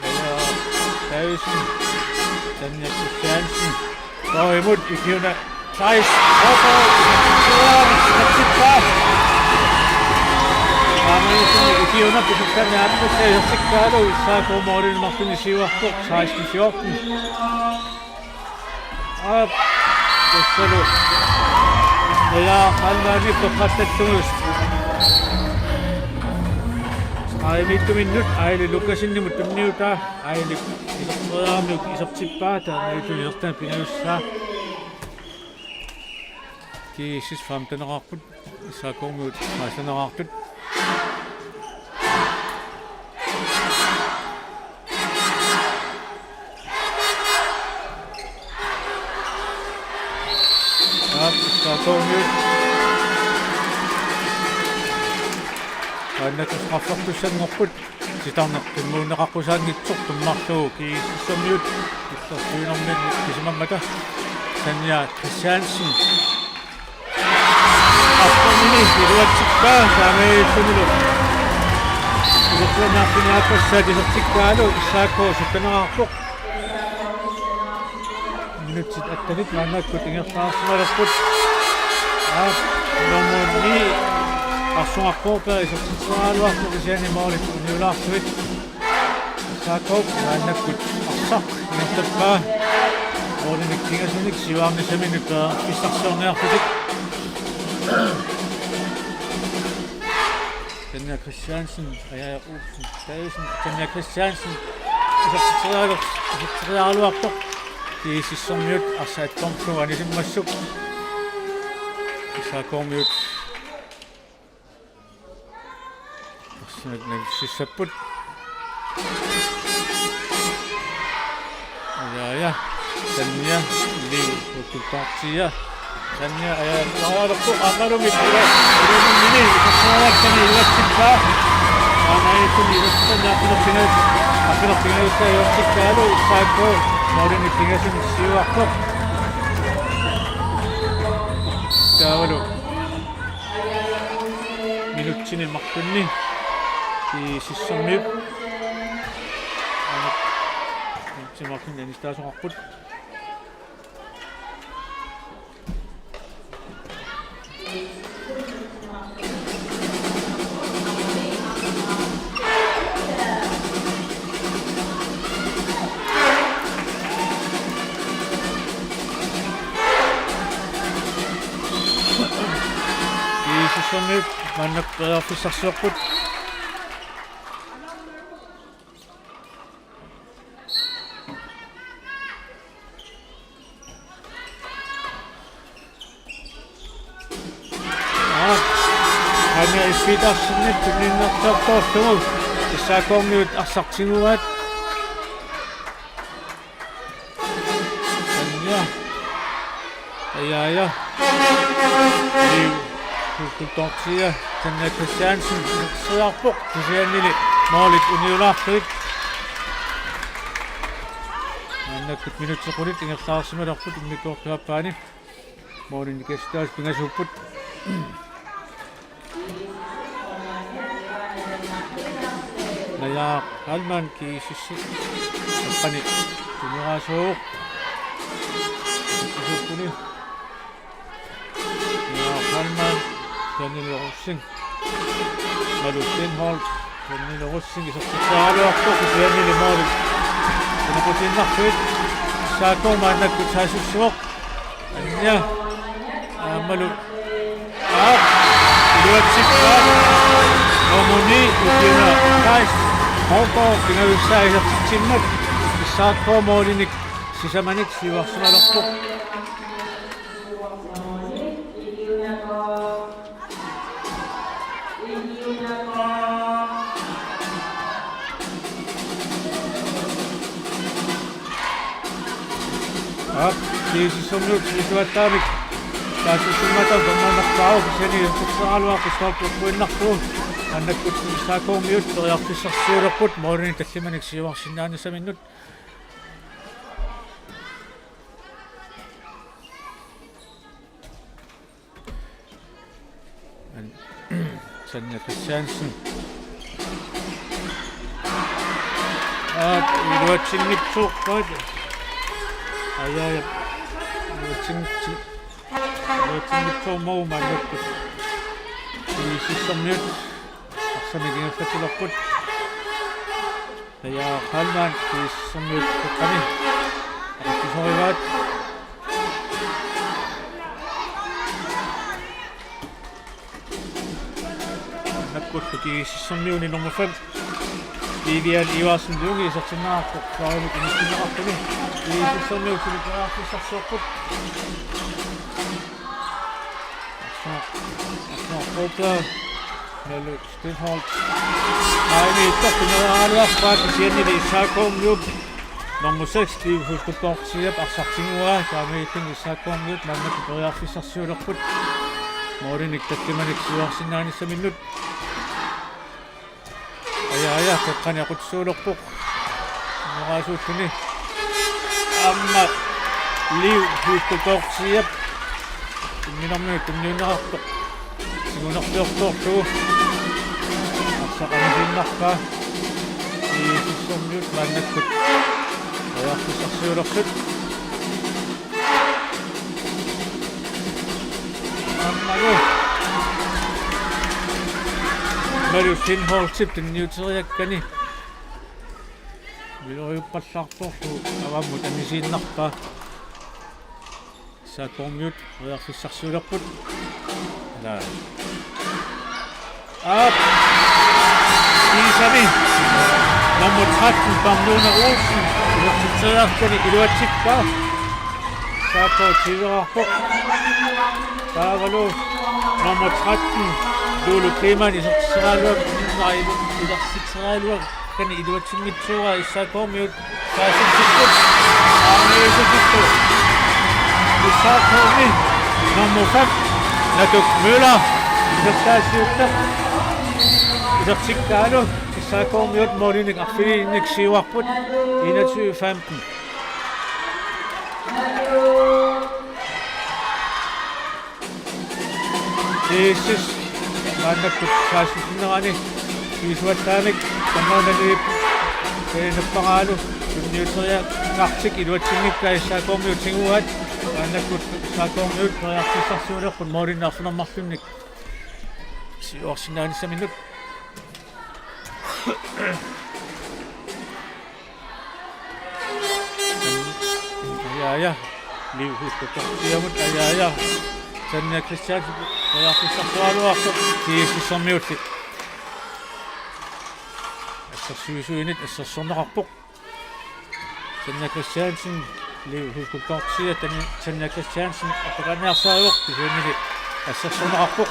Ja täysin. Den Christiansen. Toivon ikinä Thijs, Hopper, Ikiuna pisuttaa jatkossa ja sekkailu saako Morin Martin sijoittu 16-14. Keskustelu. Ja Halma nyt on kastettunut. Aimittu minut, aili lukasin niin mutta niuta, aili isot sippaata, niitä jostain pinnussa. Kiisis 15 raakut, saako muut 16 raakut. Saako muut. Aina kun raffattu sen nopput, sitä on muun nakakusan nitsuktu mahtuu kiisissä nyt. Mutta siinä on mennyt kysymämätä. Sen ja Christiansen. Aftonini, ruotsikkaa, saamme ei tunnu. Kun on nähty jatkossa, että ruotsikkaa, saako sitten nakaku. Nyt sitten, että nyt mä näin kuitenkin taas nuorasput. No niin. Assunga koopa is op zwaar voor zijn in Mali toen nu lacht wit. Saak ook, maar net goed. Assak, net het pa. Worden ik dingen zo niks. Je wou niet hebben in het pistation erg goed. Tanja Christiansen, ja, oef, thuisen. Tanja Christiansen is op zwaar wacht toch. Die is zo mute als hij komt zo en is in mijn zoek. Saak ook mute. Nagsisapot. Ya. Tanya, liw, kultaksiya. Tanya, nakala ko, akaro mitira. Ini, kasawag ka na ilasip ka. Ito nilasip na pinapinay sa ilasip ka. Sabi ko, marin itingas yung siwa ko. Kawalo. Minutsin yung makton ni. Die system nu. Ze maken dan is daar zo goed. Die system nu, maar nog is zo goed. Kita sini dengan contoh semua. Bisa kongsi asak sinuat. Ya. Di kulturnya Tanja Christiansen selapuk di sini Malik Unilakhit. Anda kut minut sekunit tinggal tahu semua dapat mikro apa ni. Mau dikasih dengan suput. Naya Halman ki sisi pani tunasok ini Naya Halman Daniel Rossing lalu Stenholt Daniel Rossing isok sekali waktu kesini di Mali kenapa tindak fit satu mana kucai susuk hanya malu dua cikar Omoni ukina guys Hopper pinag-usay sa chinmat isa't ko morinik sisamanik siwak sumalakpok si sumut situatamik kasi sumataw magmamakaw kasi niya sa alwa ko sa pagpuinak ko Anak ko sa akong mute, kaya ako sa surapot, maroon yung tasiman nagsiwang sinana sa minut. Tanja Christiansen. At watching it talk, but I watching Iluatsinngitsuumagu maannakkut iisissorniut arsamigingaffatulorput aya qalmaan iisissorniut qaqqami aqtisorivaat nakkut iisissorniuni nummer 5 Vivian Ivasenlugi isartinnaarpoq saarivut inissinneqartuni iisissorniut siliperaarfissarsuarput Arsenal Nalu Stenholt Aini ittartineraaliarpaat isiannili issaakkuummiut nummer 6 liivhuskutorsiap arsartinguaa kaamiitin issaakkuummiut mannakku periarfissarsuulerput moorinik tattimanik siuarsinnaanissaminnut aya teqqani aqutsuulerpoq neraasuuttuni amma liivhuskutorsiap minamnu tunniunnerartoq sigunerpiortoorlugu arsaqamisinnerpaa iisissorniut maannakkut ajarfissarsuulersut ammalu malu sinhoortip tunniuteriakkani viloriuppallartorlu avammut amisiinnerpaa saakormiut ajarfissarsuulerput La. Up. Isami. Nummer 13, Bamlona Olsen. Representeret Iluatsikpa. Sako Tigerarpok. Kavalo. Nummer 13, Lulu Kleman. Isartiseraluak. Isartiseraluak. Kan Iluatsimitsuga. Isakormiut. Saasitsikkut. Arneesutikku. Isakormi. Nummer 5. Natuk Müller, isartaasiutta isartikkaalu issaakormiut moorinik arfiliinnik siuarput 21-15 Iissis maannakkut saasisinnerani iisuattaamik tammaanaliip seenappaqaalu tunniuteria qartik iluatsinngikkаа issaakormiut singuat maannakkut saakormiut periarfissarsuulerput moorinnaarfunermarlunnik siuarsinnaanissaminnut aya liivhuskutorsiamut aya Sanna Christian periarfissarsualuartoq tiississormiutti assarsuisuinit assarsorneqarpoq Sanna Christiansen liivhuskutorsia Sanna Christiansen apaqanniarsaaruq pisuunili assarsorneqarpoq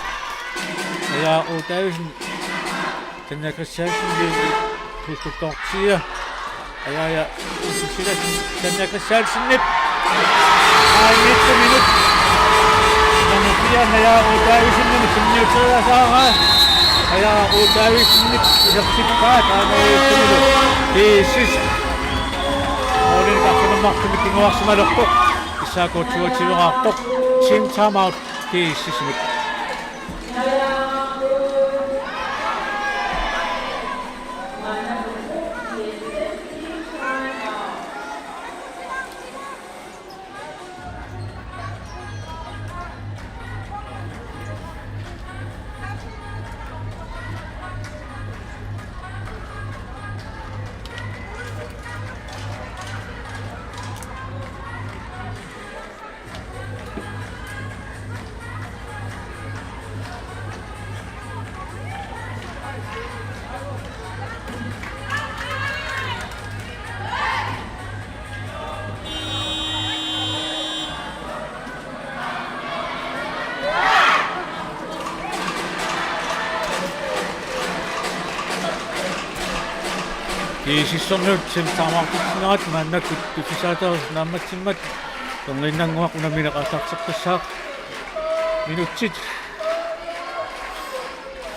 aya uutaavisen Sanna Christiansen liivhuskutorsia aya Sanna Christiansennip 90 minut nummer 4 aya uutaavisen tunniuteriasaaraa aya uutaavisen isartikkaa taanoiuttimilu tiissis Morin kafunermartumik kinguarsimalerpoq issaakuutiuatiluqaarpoq team timeout tiissismik Iisissorniut simtaamartisinaat maannakkut tutisaateris naammatsimmat tonginnanguaq unamineqassarteqqissaaq minutsit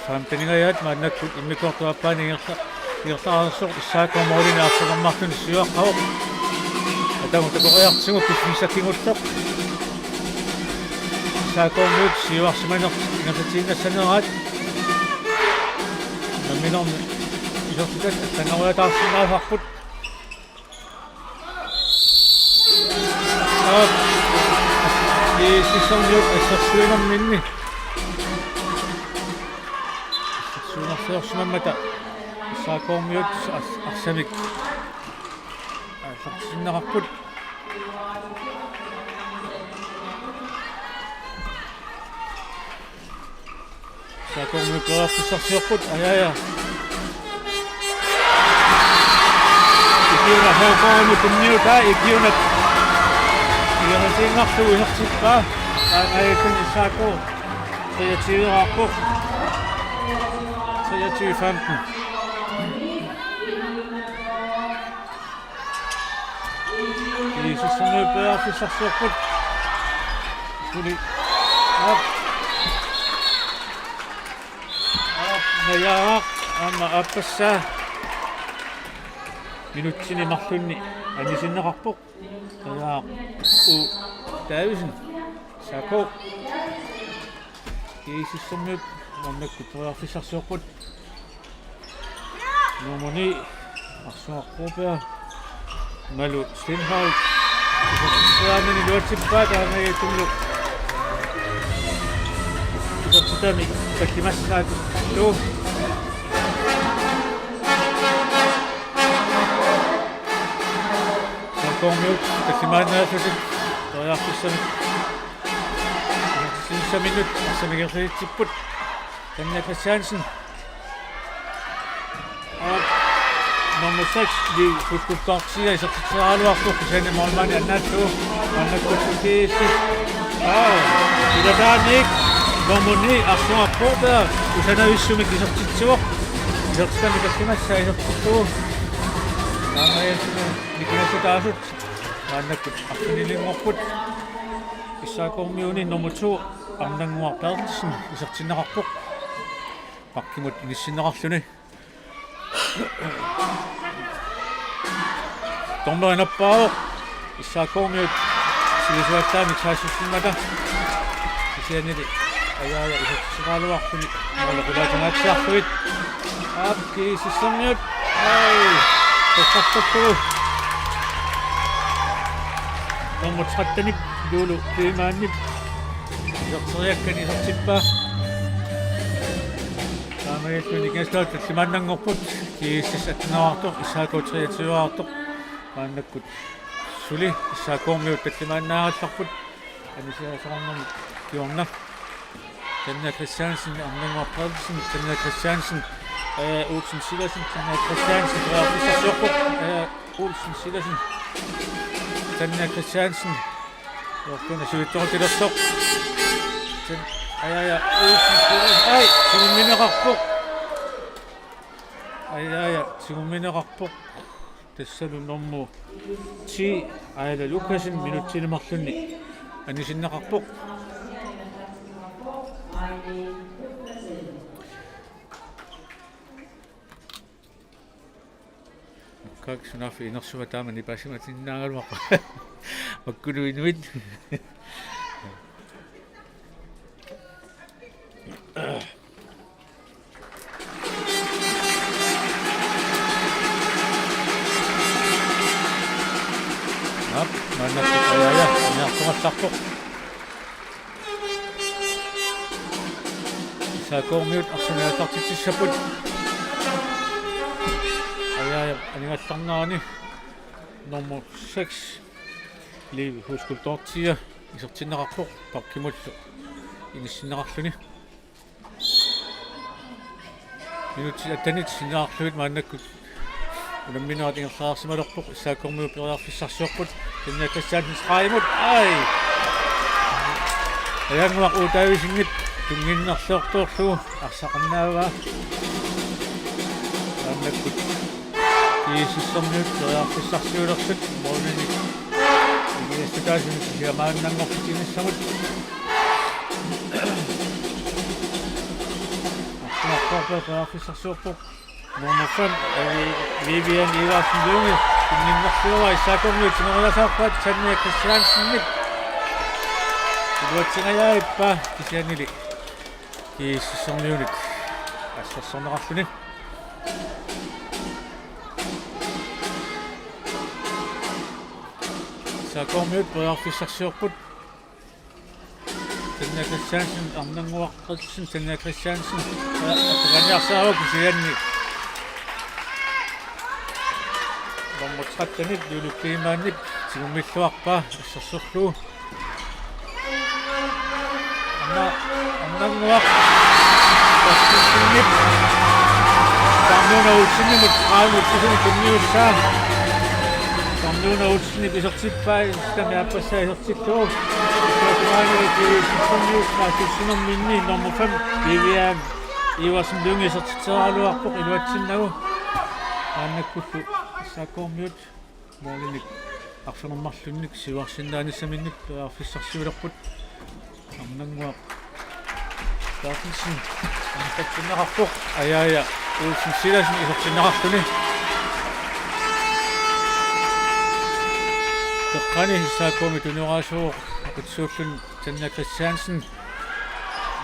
saamtanigayaat maannakkut immikuartuappaani igertaarersuq issaakormoolina arsanermartuni siuaqqaoq atamu takoqiartigu kissakinguttoq issaakormiut siuarsimaneq ingertatiinnassанераат наминорми Isortikat sangaruataarsinnaasarput kiisissorniut assarsuinamminni assarsuinarsiorsumammata issaakormiut arsamik аллартиннеқарпут issaakormiut переарфиссарсиорпут аяя икиуна хоокоорну тунниута икиунат иерасингарлу иһертиппаа ааякун issaaко 23 23:15 Kiisissorniut переарфиссарсиорпут сули наяақ амма аппассаа минутсини марлунни анисиннеқарпоқ таяақ у таависин сако kiisissorniut маннакку переарфиссарсиорпут номони арсуаққупаа малу стенхаут исэртиаанани луатсиппаа таамаятуллу исэртитами таккимассаату туу сакомиут таккимаанаасусит тояарписсами синсаминут асамигерлиитсиппут танна Christiansen nummer 6 die huskuttorsia isartitseraaluartuq kisani mormani annattu annakkutsukkiissi ilataannik nomuni arsuarpuuta usanavissumik isartitsuoq isartitami kakkimassаа isartittuu taamayassuna nikinassutaasut annakkut arsunilingorput issaakormiuni nummer 2 arnanguarpertisen isartinneqarpoq pakkimut inissinneqarluni Tommoinappaao issaakormiut silisuattaami taassussimmata isianili ajaaya isartisseraaluarluni molequlaatangaatsiarluit kiisissorniut toqqartortugu nummer 13 luulu tiimaannip isarteriakkani isartippaa таамаяллуни кастаат таллимааннангорпут кииссис атнераартоқ issaakuutriatiuaartoq мааннаккут сули issaakuormiut таллимааннааралларпут анисиасоорнэрми киорна танна Christiansen арнангорпаалсин танна Christiansen Olsen Silersen tanna Christiansen переарфиссарсиорпоқ Olsen Silersen танна Christiansen йортуна сивитторутилерсоқ аяя Olsen Silersen ай сигумминеқарпоқ аяя сигумминеқарпоқ тассалу норму ти айла Лукасен минутсилимарлунни анисиннеқарпоқ как сунафи инерсума таамани пассиматиннаагалуаққа маккулуинуит маннаккаяя аниартоқалларпоқ issaakormiut арсуниатартитсиссапут аяя анигалларнаарани номер 6 ливи хускултортия исертиннеқарпоқ паркимуллу иниссиннеқарлуни минути аттанит синнаарлуит мааннаккут унамминуат ингерлаарсималерпоқ issaakormiut переарфиссарсиорпут танна Christiansen сраимут ай аянгуақ утаависингит тунгиннерлуортуорлугу арсақаннааваа мааннаккут kiisissorniut переарфиссарсиулерсут моонани игиэстутаасин сиамааннангорпут иниссамут переарфиссарсиорпоқ номер 5 Vivian Iversen Lunge тунгиннерлугаа issaakormiut синериласаарпаат танна Christiansen дуатсинаяиппа кисианили kiisissorniunit ассерсорнеқарлуни issaakormiut переарфиссарсиорпут Tanja Christiansen arnanguaqqitsin Tanja Christiansen ganiarsaavak sianni Lormutrattanit lulukkiimaannip sigumilluarpa assarsorlu arnanguaq tassinninnip Samnuna utsinimut qaamuttisuni kunniussaa Samnuna utsinip isortippai istami appassaa isortittuu Minni nummer 5 DVM Iversen Lynge så tættere på Iluatsinnagu Annakkullu saakoormiut moolinik arsanermarlunnik siuarsinnaanisaminnik tuaafissarsiulerput arnanguaq Darkensen antatsinnerarpoq ayaaya Olsen Silasen isortinnerartuni Teqqani saakoormi tunuraasuuq Akutsuullun Tanja Christiansen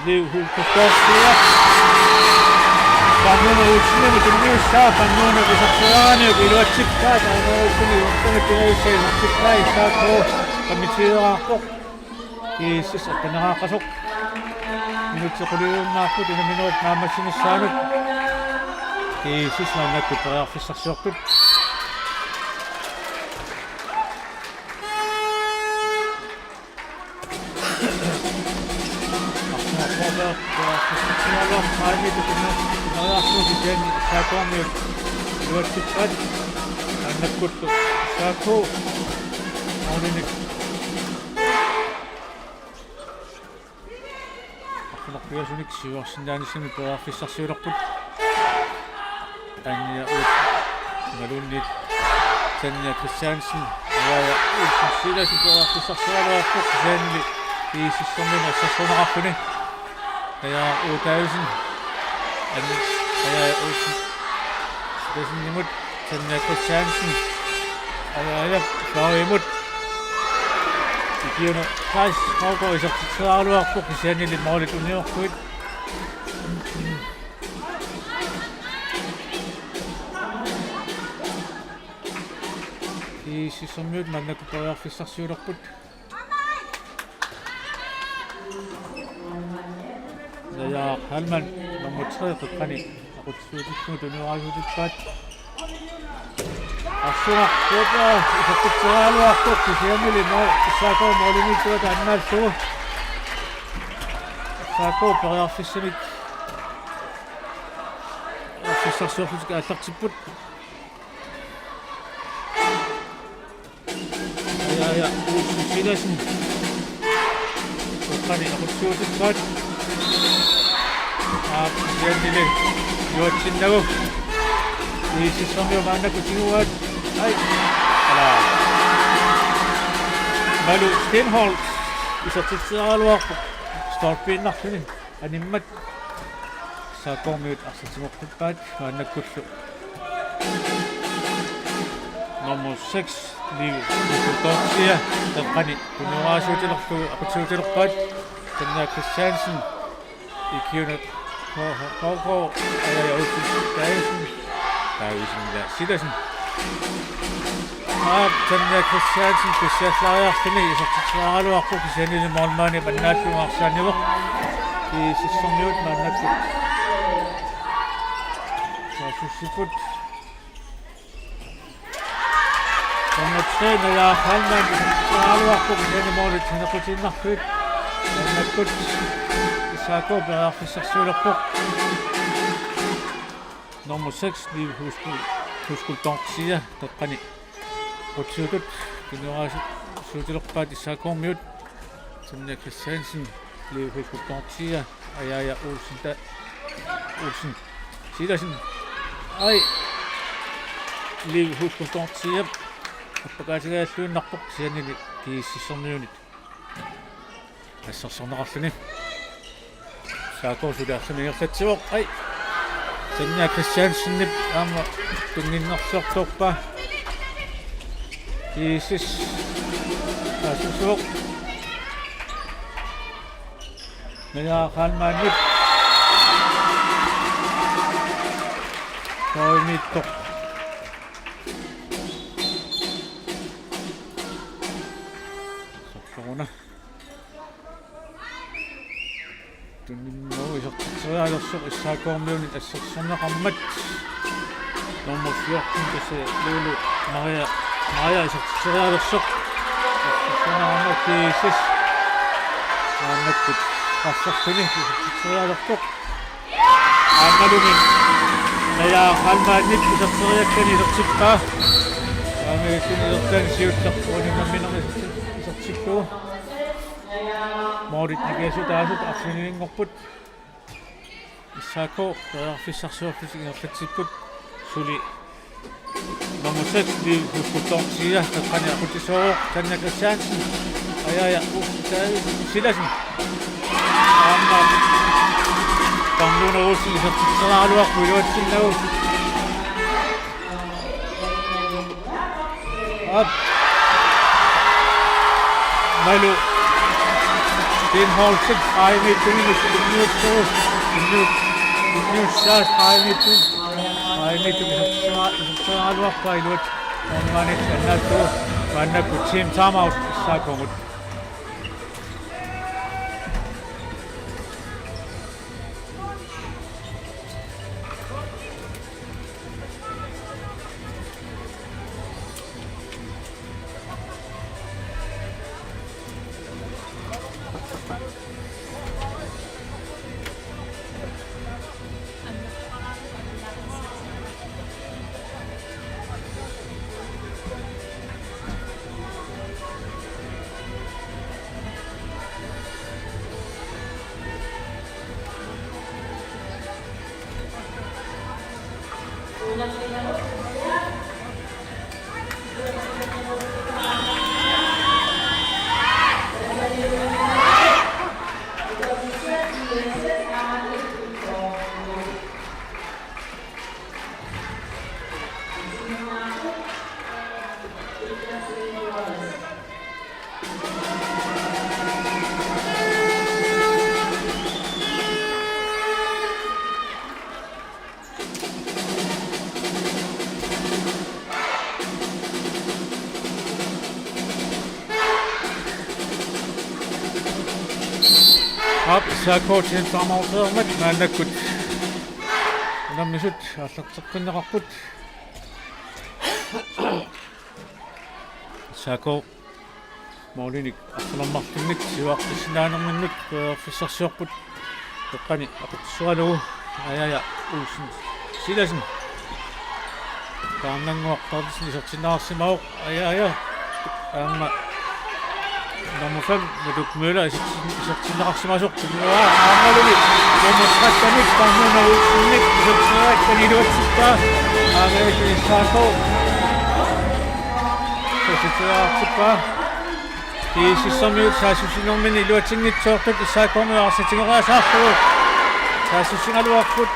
Liv Hulkostorsia Pannuna utsinami tunniussaa pannuna visarsuaani iluatsipkaa taanousuni uttamitinayussa isartipkaa isaakoo kammitiideraarpoq kiissis attaneraaqasoq minutsequliuunnaarput inaminuut naamassinissaanut kiissis naannakkut periarfissarsiorput Saakoormiut luatsippat annakkuttu saakoo moolinik arsunerpiasunik siuarsinnaanissami periarfissarsiulerput annia ut malunnit Tanja Christiansen ayaaya Olsen Silasen periarfissarsiulerput saanni kiisissormin assarsunerarpuni ayaa uutaajusin ayaa Olsen Silasen Tanja Christiansen ayaaya faarimut ikiuna taas qauqo isortitseraaluarpoq isiannili moolit uniorkuit kiisissormiut mannakku periarfissarsiulerput Ja Halman nummer 3 qani aqutsuutikku tunuaasuutippaat assuna qota isortitseraaluarpoq isiannili saakoo moolinituat annaallugu saakoo periarfissamik arfissarsiorlutik aallartipput ayaaya Olsen Silasen qani aqutsuutippaat Isiannili luatsinnagu kiisissormiu maannakku tiguat ai alaa malu Stenholt isortitseraaluarpoq stolpiinnarluni animmat saakoormiut arsatimuqtippaat maannakkullu nummer 6 Liv Hulkostorsia teqqani tunuraasuutilerlu aqutsuutilerpaat Tanja Christiansen ikiuna qauqo ayaaya Olsen Silasen Tanja Christiansen kissiallariartuni isortitseraaluarpoq isiannili moormaani pannaalluarsaanivoq kiisissormiut maannakkut saasussiput nummer 3 ayaa Halman isortitseraaluarpoq isiannili moolit hanequtinnartuit maannakkut saakoo periarfissarsiulerpoq nummer 6 Liv Hulkostorsia teqqani qutsuutut tunuraasuutilerpaat saakoormiut Tanja Christiansen Liv Hulkostorsia ayaaya Olsen Silasen ai Liv Hulkostorsia appakaatigaаллууннарpoq siannili kiississormiunit assarsornerarluni saakoo suliarlunigerlatsivoq ai Tanja Christiansennip aama tunginnersortorpa kiissis asussuvoq najaaqaanmaannip toimittoq sorsoruna Afisarsor issaakormiunit assarsorneqarmat nummer 14 tase Lulu Maria isartiserialersoq assarsorneqarmat kiisis aannakkut qassartuni isartiserialerpoq aannalumin nayaaqalmaannik isartiseriakkani isertippaa aamisin isertan siuttarpuuningammineri isertippugu Morit nikiasutaasut arsininingorput issaako qearfissarsuarput inertatsipput suli mamusak di huskutortia taqqani aqutisooq tannakassaansin ayaaya silasin aamma qarnuunerussi isertitseraaluarpu iluatsinnagu malu Stenholdsen aimittuminus innuutsuus innuussaas isertseraaluarpa iluat onganik annaattu mannakkut team timeout issaakongut Issaakootin taamauteermat maannakkut nammisut аллартеққиннеқарпут issaakoo maalinik арсаламмартунник сиваартиссинааnerminnut фиссарсиорпут теққани ақутсуалугу аяя улсин силасин тааннангуартартисни исертинаарсимаоқ аяя аама nummer 5 med Duk Møller i sin reaktion til nu aangalugi nummer 13 nummer 8 kan I lukke der aangalugi saako så sidder super det sidste minut så synes jeg men I lukke ting lidt tørt det så kommer også til at rejse så synes jeg du har fået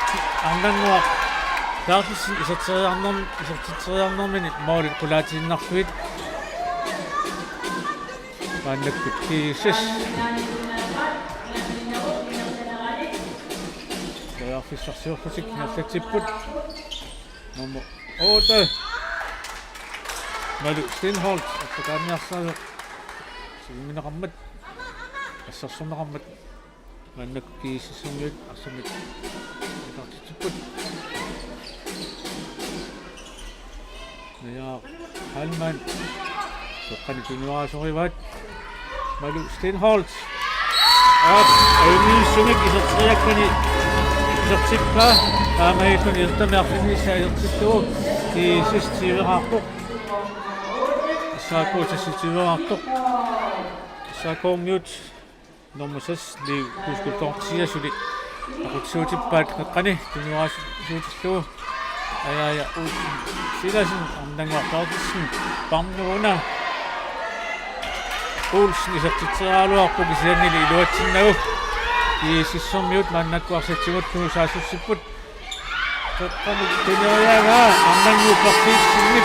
anden nu der er så tredje anden men mål på latin nok fedt mannakkut kiisis qearfissarsiorputik nallatipput nummer 8 malu Stenholt afaqaanniarsaaluq silmineqarmat assarsorneqarmat mannakkut kiisissumiut arsamit iqartitipput nayaa halman soqqani tunuaraasorivat malu Stenholt sumik isertriakkani isertippa aamaitun irtamearfinissa isertittugu kiisistiiveraarpoq isaakuutassitiiveraarpoq isaakoormiut normsas li kuskultortia suli aqutsuutippaat qaqqani tunuaraasuutillugu ayaaya silasin arnanguartaartissin parnuuna Olsen isertitseraaluarpuk isiannili iluatsinnagu kiisissormiut maannakkuarsatsigut tuusaasussupput teqqani tuneriaga arnanguupartiitsinnik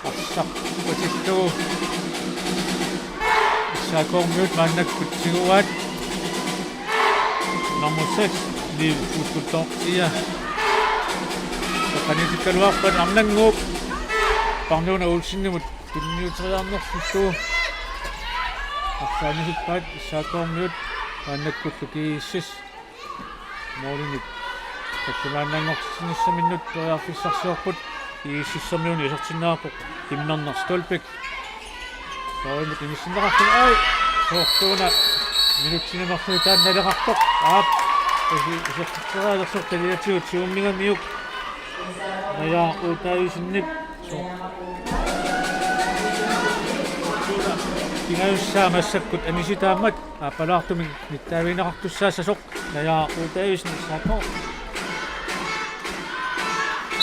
arsaqqutittugu issaakoormiut maannakkutsiguat nummer 6 liv uskultortia qanitikkaluarpan арсааnisippaat issaakormiut aannakkуллукиисsis моолиник таккимааннаангортинissaminnut туяарфиссарсиорпут ииссиссермиуни исертиннаарпоq киммернер столпик соимут инissиннеқарфин ай соортуна минутсинамарсуи таанналеқарпоq аап исертиққаалерсор талиатиут сиуммигамиук наяа утаисиннип Kingaussaamassakut anisitaammat aapalaartumik nittaaviinaqartussaasasoq nayaa uutaavisni saako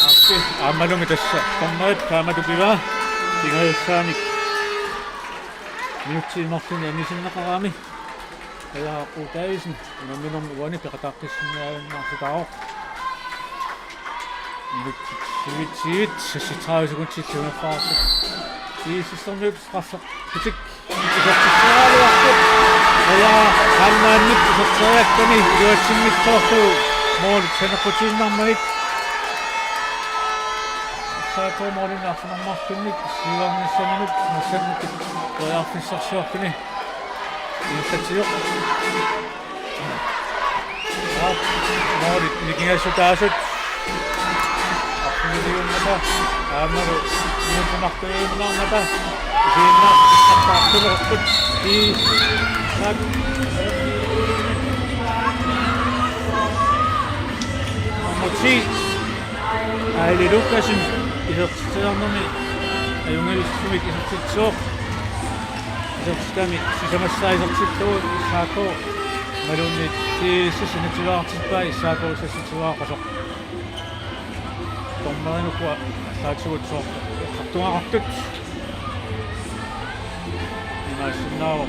appi aamalungi tassa qammaat kaamatupiva kingaussaamik minutsiimartuni anisinneqaraami nayaa uutaavisni unamminum uani peqataaqqissinnaavinnaartutaaroq minutsivit sassitraavisuguntillunerfaartu iisissermiut qaffaq pitik isaqqiссералуарпут ая халмаанник исерсериаккани илуатсиммитсоорту моол санеқутииннармагит саато моолинаарфинармарфинник сиуарниссаминут массанник тояарфиссарсуарпини инсатсиоқ ап моолит никингасутаасут арфинилиунната аамару нутмартуиннарната Zina attaqtulerput I sat Motsi Aili Lukasin isertitsernermi ajungalissumik isertitsuoq isertitami sisamassaa isertittuut issaako malunni tiississinitilaartippaa issaako sassitilaaqasoq tormerinukua saatsugut soor qartungaqartut Naisinaavo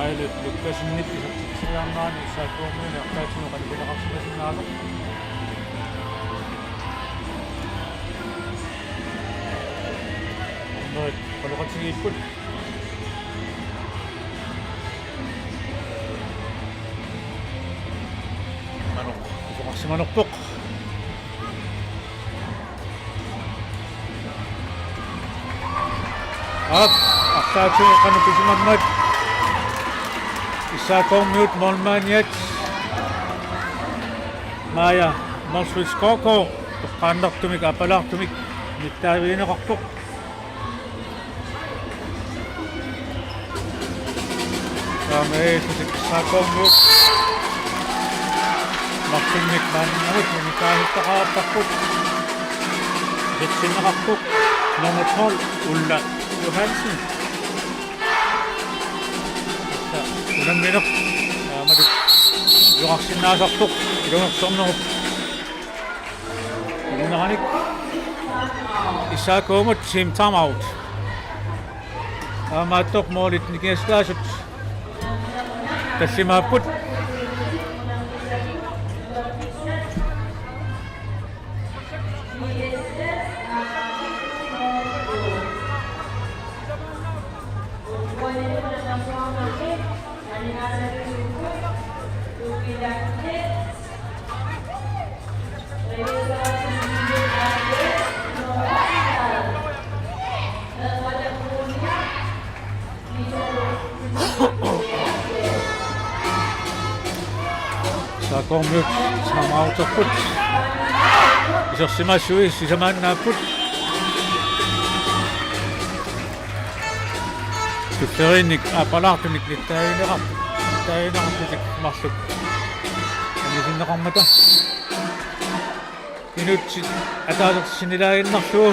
aile lukkasinnik isertitsiarnaani issaakkuummiini aqtaatsunuqani pilaqarsimasinnaalo annoit qaluqatigiipput ano isoqarsimanerpoq Ap aqtaatsu qanupisimammat issaakormiut molmaaniat maaya morswiskoko toqqaannartumik apalaartumik nittaaviineqarpoq saameetusik issaakormiut marsinnik maannamut nikaahittaqaartarput itsinneqarpoq nummer 12 ulla Johansen. Unamminaq aamatu yuqarsinnaasartuq ilungersornerup iluneranik issaakuumut team timeout aamaattoq moolit nikiastaasut tallimaapput Saakormiut samauterput isersimassui sisamaannaaput tufferinnik apalaartumik nittaavineqartutik marluk anisinneqarmata inutsit ataalertissinilaaginnarluu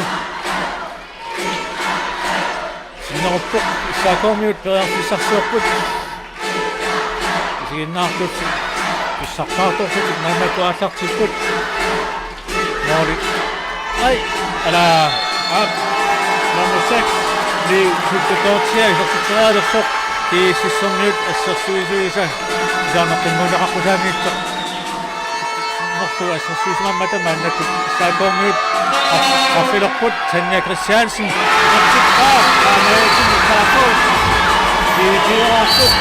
sinneruppoq issaakormiut periarfissarsuarput isiginnaartut issarpaartorsutik naimmakuaallartipput mooli ai ala ap number 6 li huttutortia isertitseraalersoq tiississerniut assersuisuisa isaanaqimmuneqarqusaamiitteq nortu assersuismammata maannakut issaakormiut affilerput Tanja Christiansen artitqaa aamaatin saaqoos tiitieraarput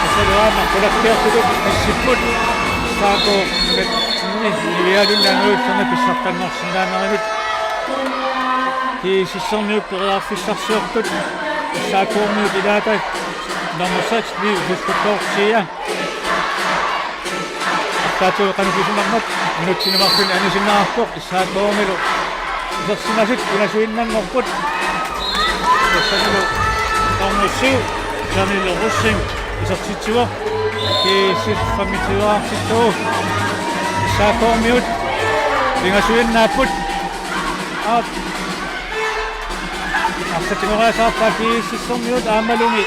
asaluaama qulakkiartuluk issipput saaqo nivialunnaanguussana pissartannersinnaanerigut tiississerniut periarfissarsuartut saakuumiut ilaata number 6 li huskutorsia taatu qanukisimaqmat minutsinimaqsun anisinnaarpoq saakuumilu isarsimasut unasuinnanngorput tassanilu qarnussiu samilerussim isartitsuaq kiisiffammitiuaartittuu saakuumiut ingasuinnaaput Arsatingorasaappa kiississormiut aamalumi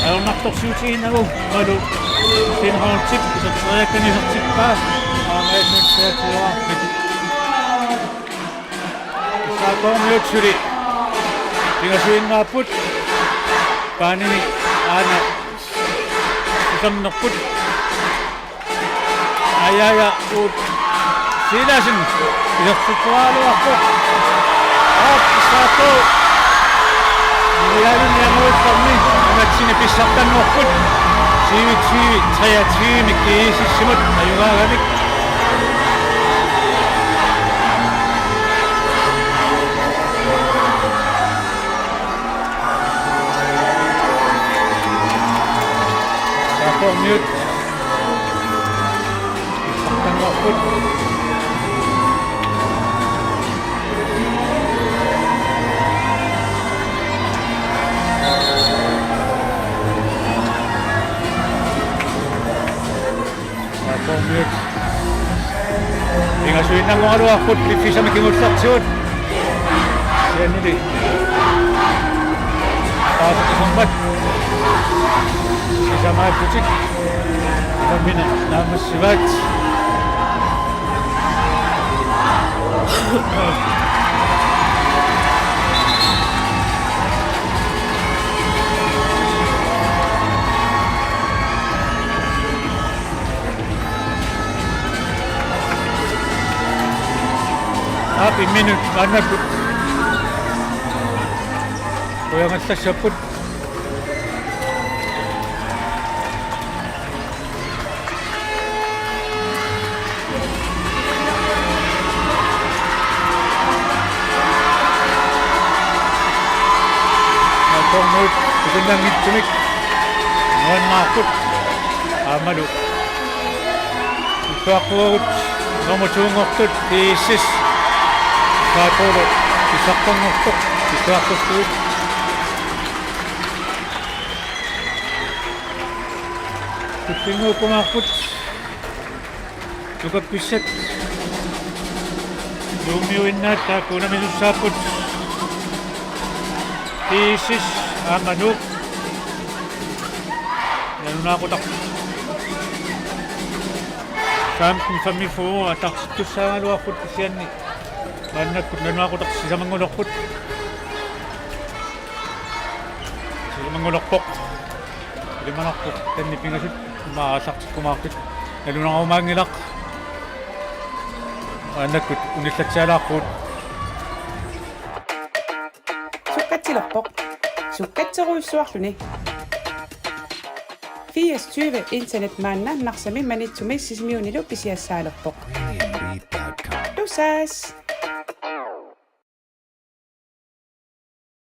aornartorsiutiinnagu malu tinhortip iserteriakkanisertippaa aamaasnutsaatiuarpit saakormiut suli ingasuinnaaput paanimi aana isamnerput ayaaya uut silasin isertittuaaluarput Satu Nilailu niamuut kami Amatsini pisartanngorput Siivit triatiimik kiisissimut ajungaagamik Saakormiut pisartanngorput ingasuinnangoraluarput liffisamikingullartigut siannili qaasatisormat isamaapputik tammina naamassivaat Happy minute manaput. Koyangan sa saput. Natomut, itundang itumik. Ngon makut. Amadu. Ipakut. Nomotungokut. Isis. Saatolo, isakpangortok, isakostut. Kutingo kumakut. Tukappiset. Lumiuinnat ako na minusaput. Isis, amanuk. Nanunakotak. Sampung samifu atak situsalo akut kisian ni. Manakut na ako sa mangulokput. Sa mangulokpok. Hindi man ako tanipingasit. Maasak kumakit. Lalo na ako mangilak. Manakut unisat sa lakot. Sukkatilorpoq. Sukkatseruissuarluni. 24 internetmaanna narsami manitsumi sisimiunilu pisiassaalerpoq. Lusas.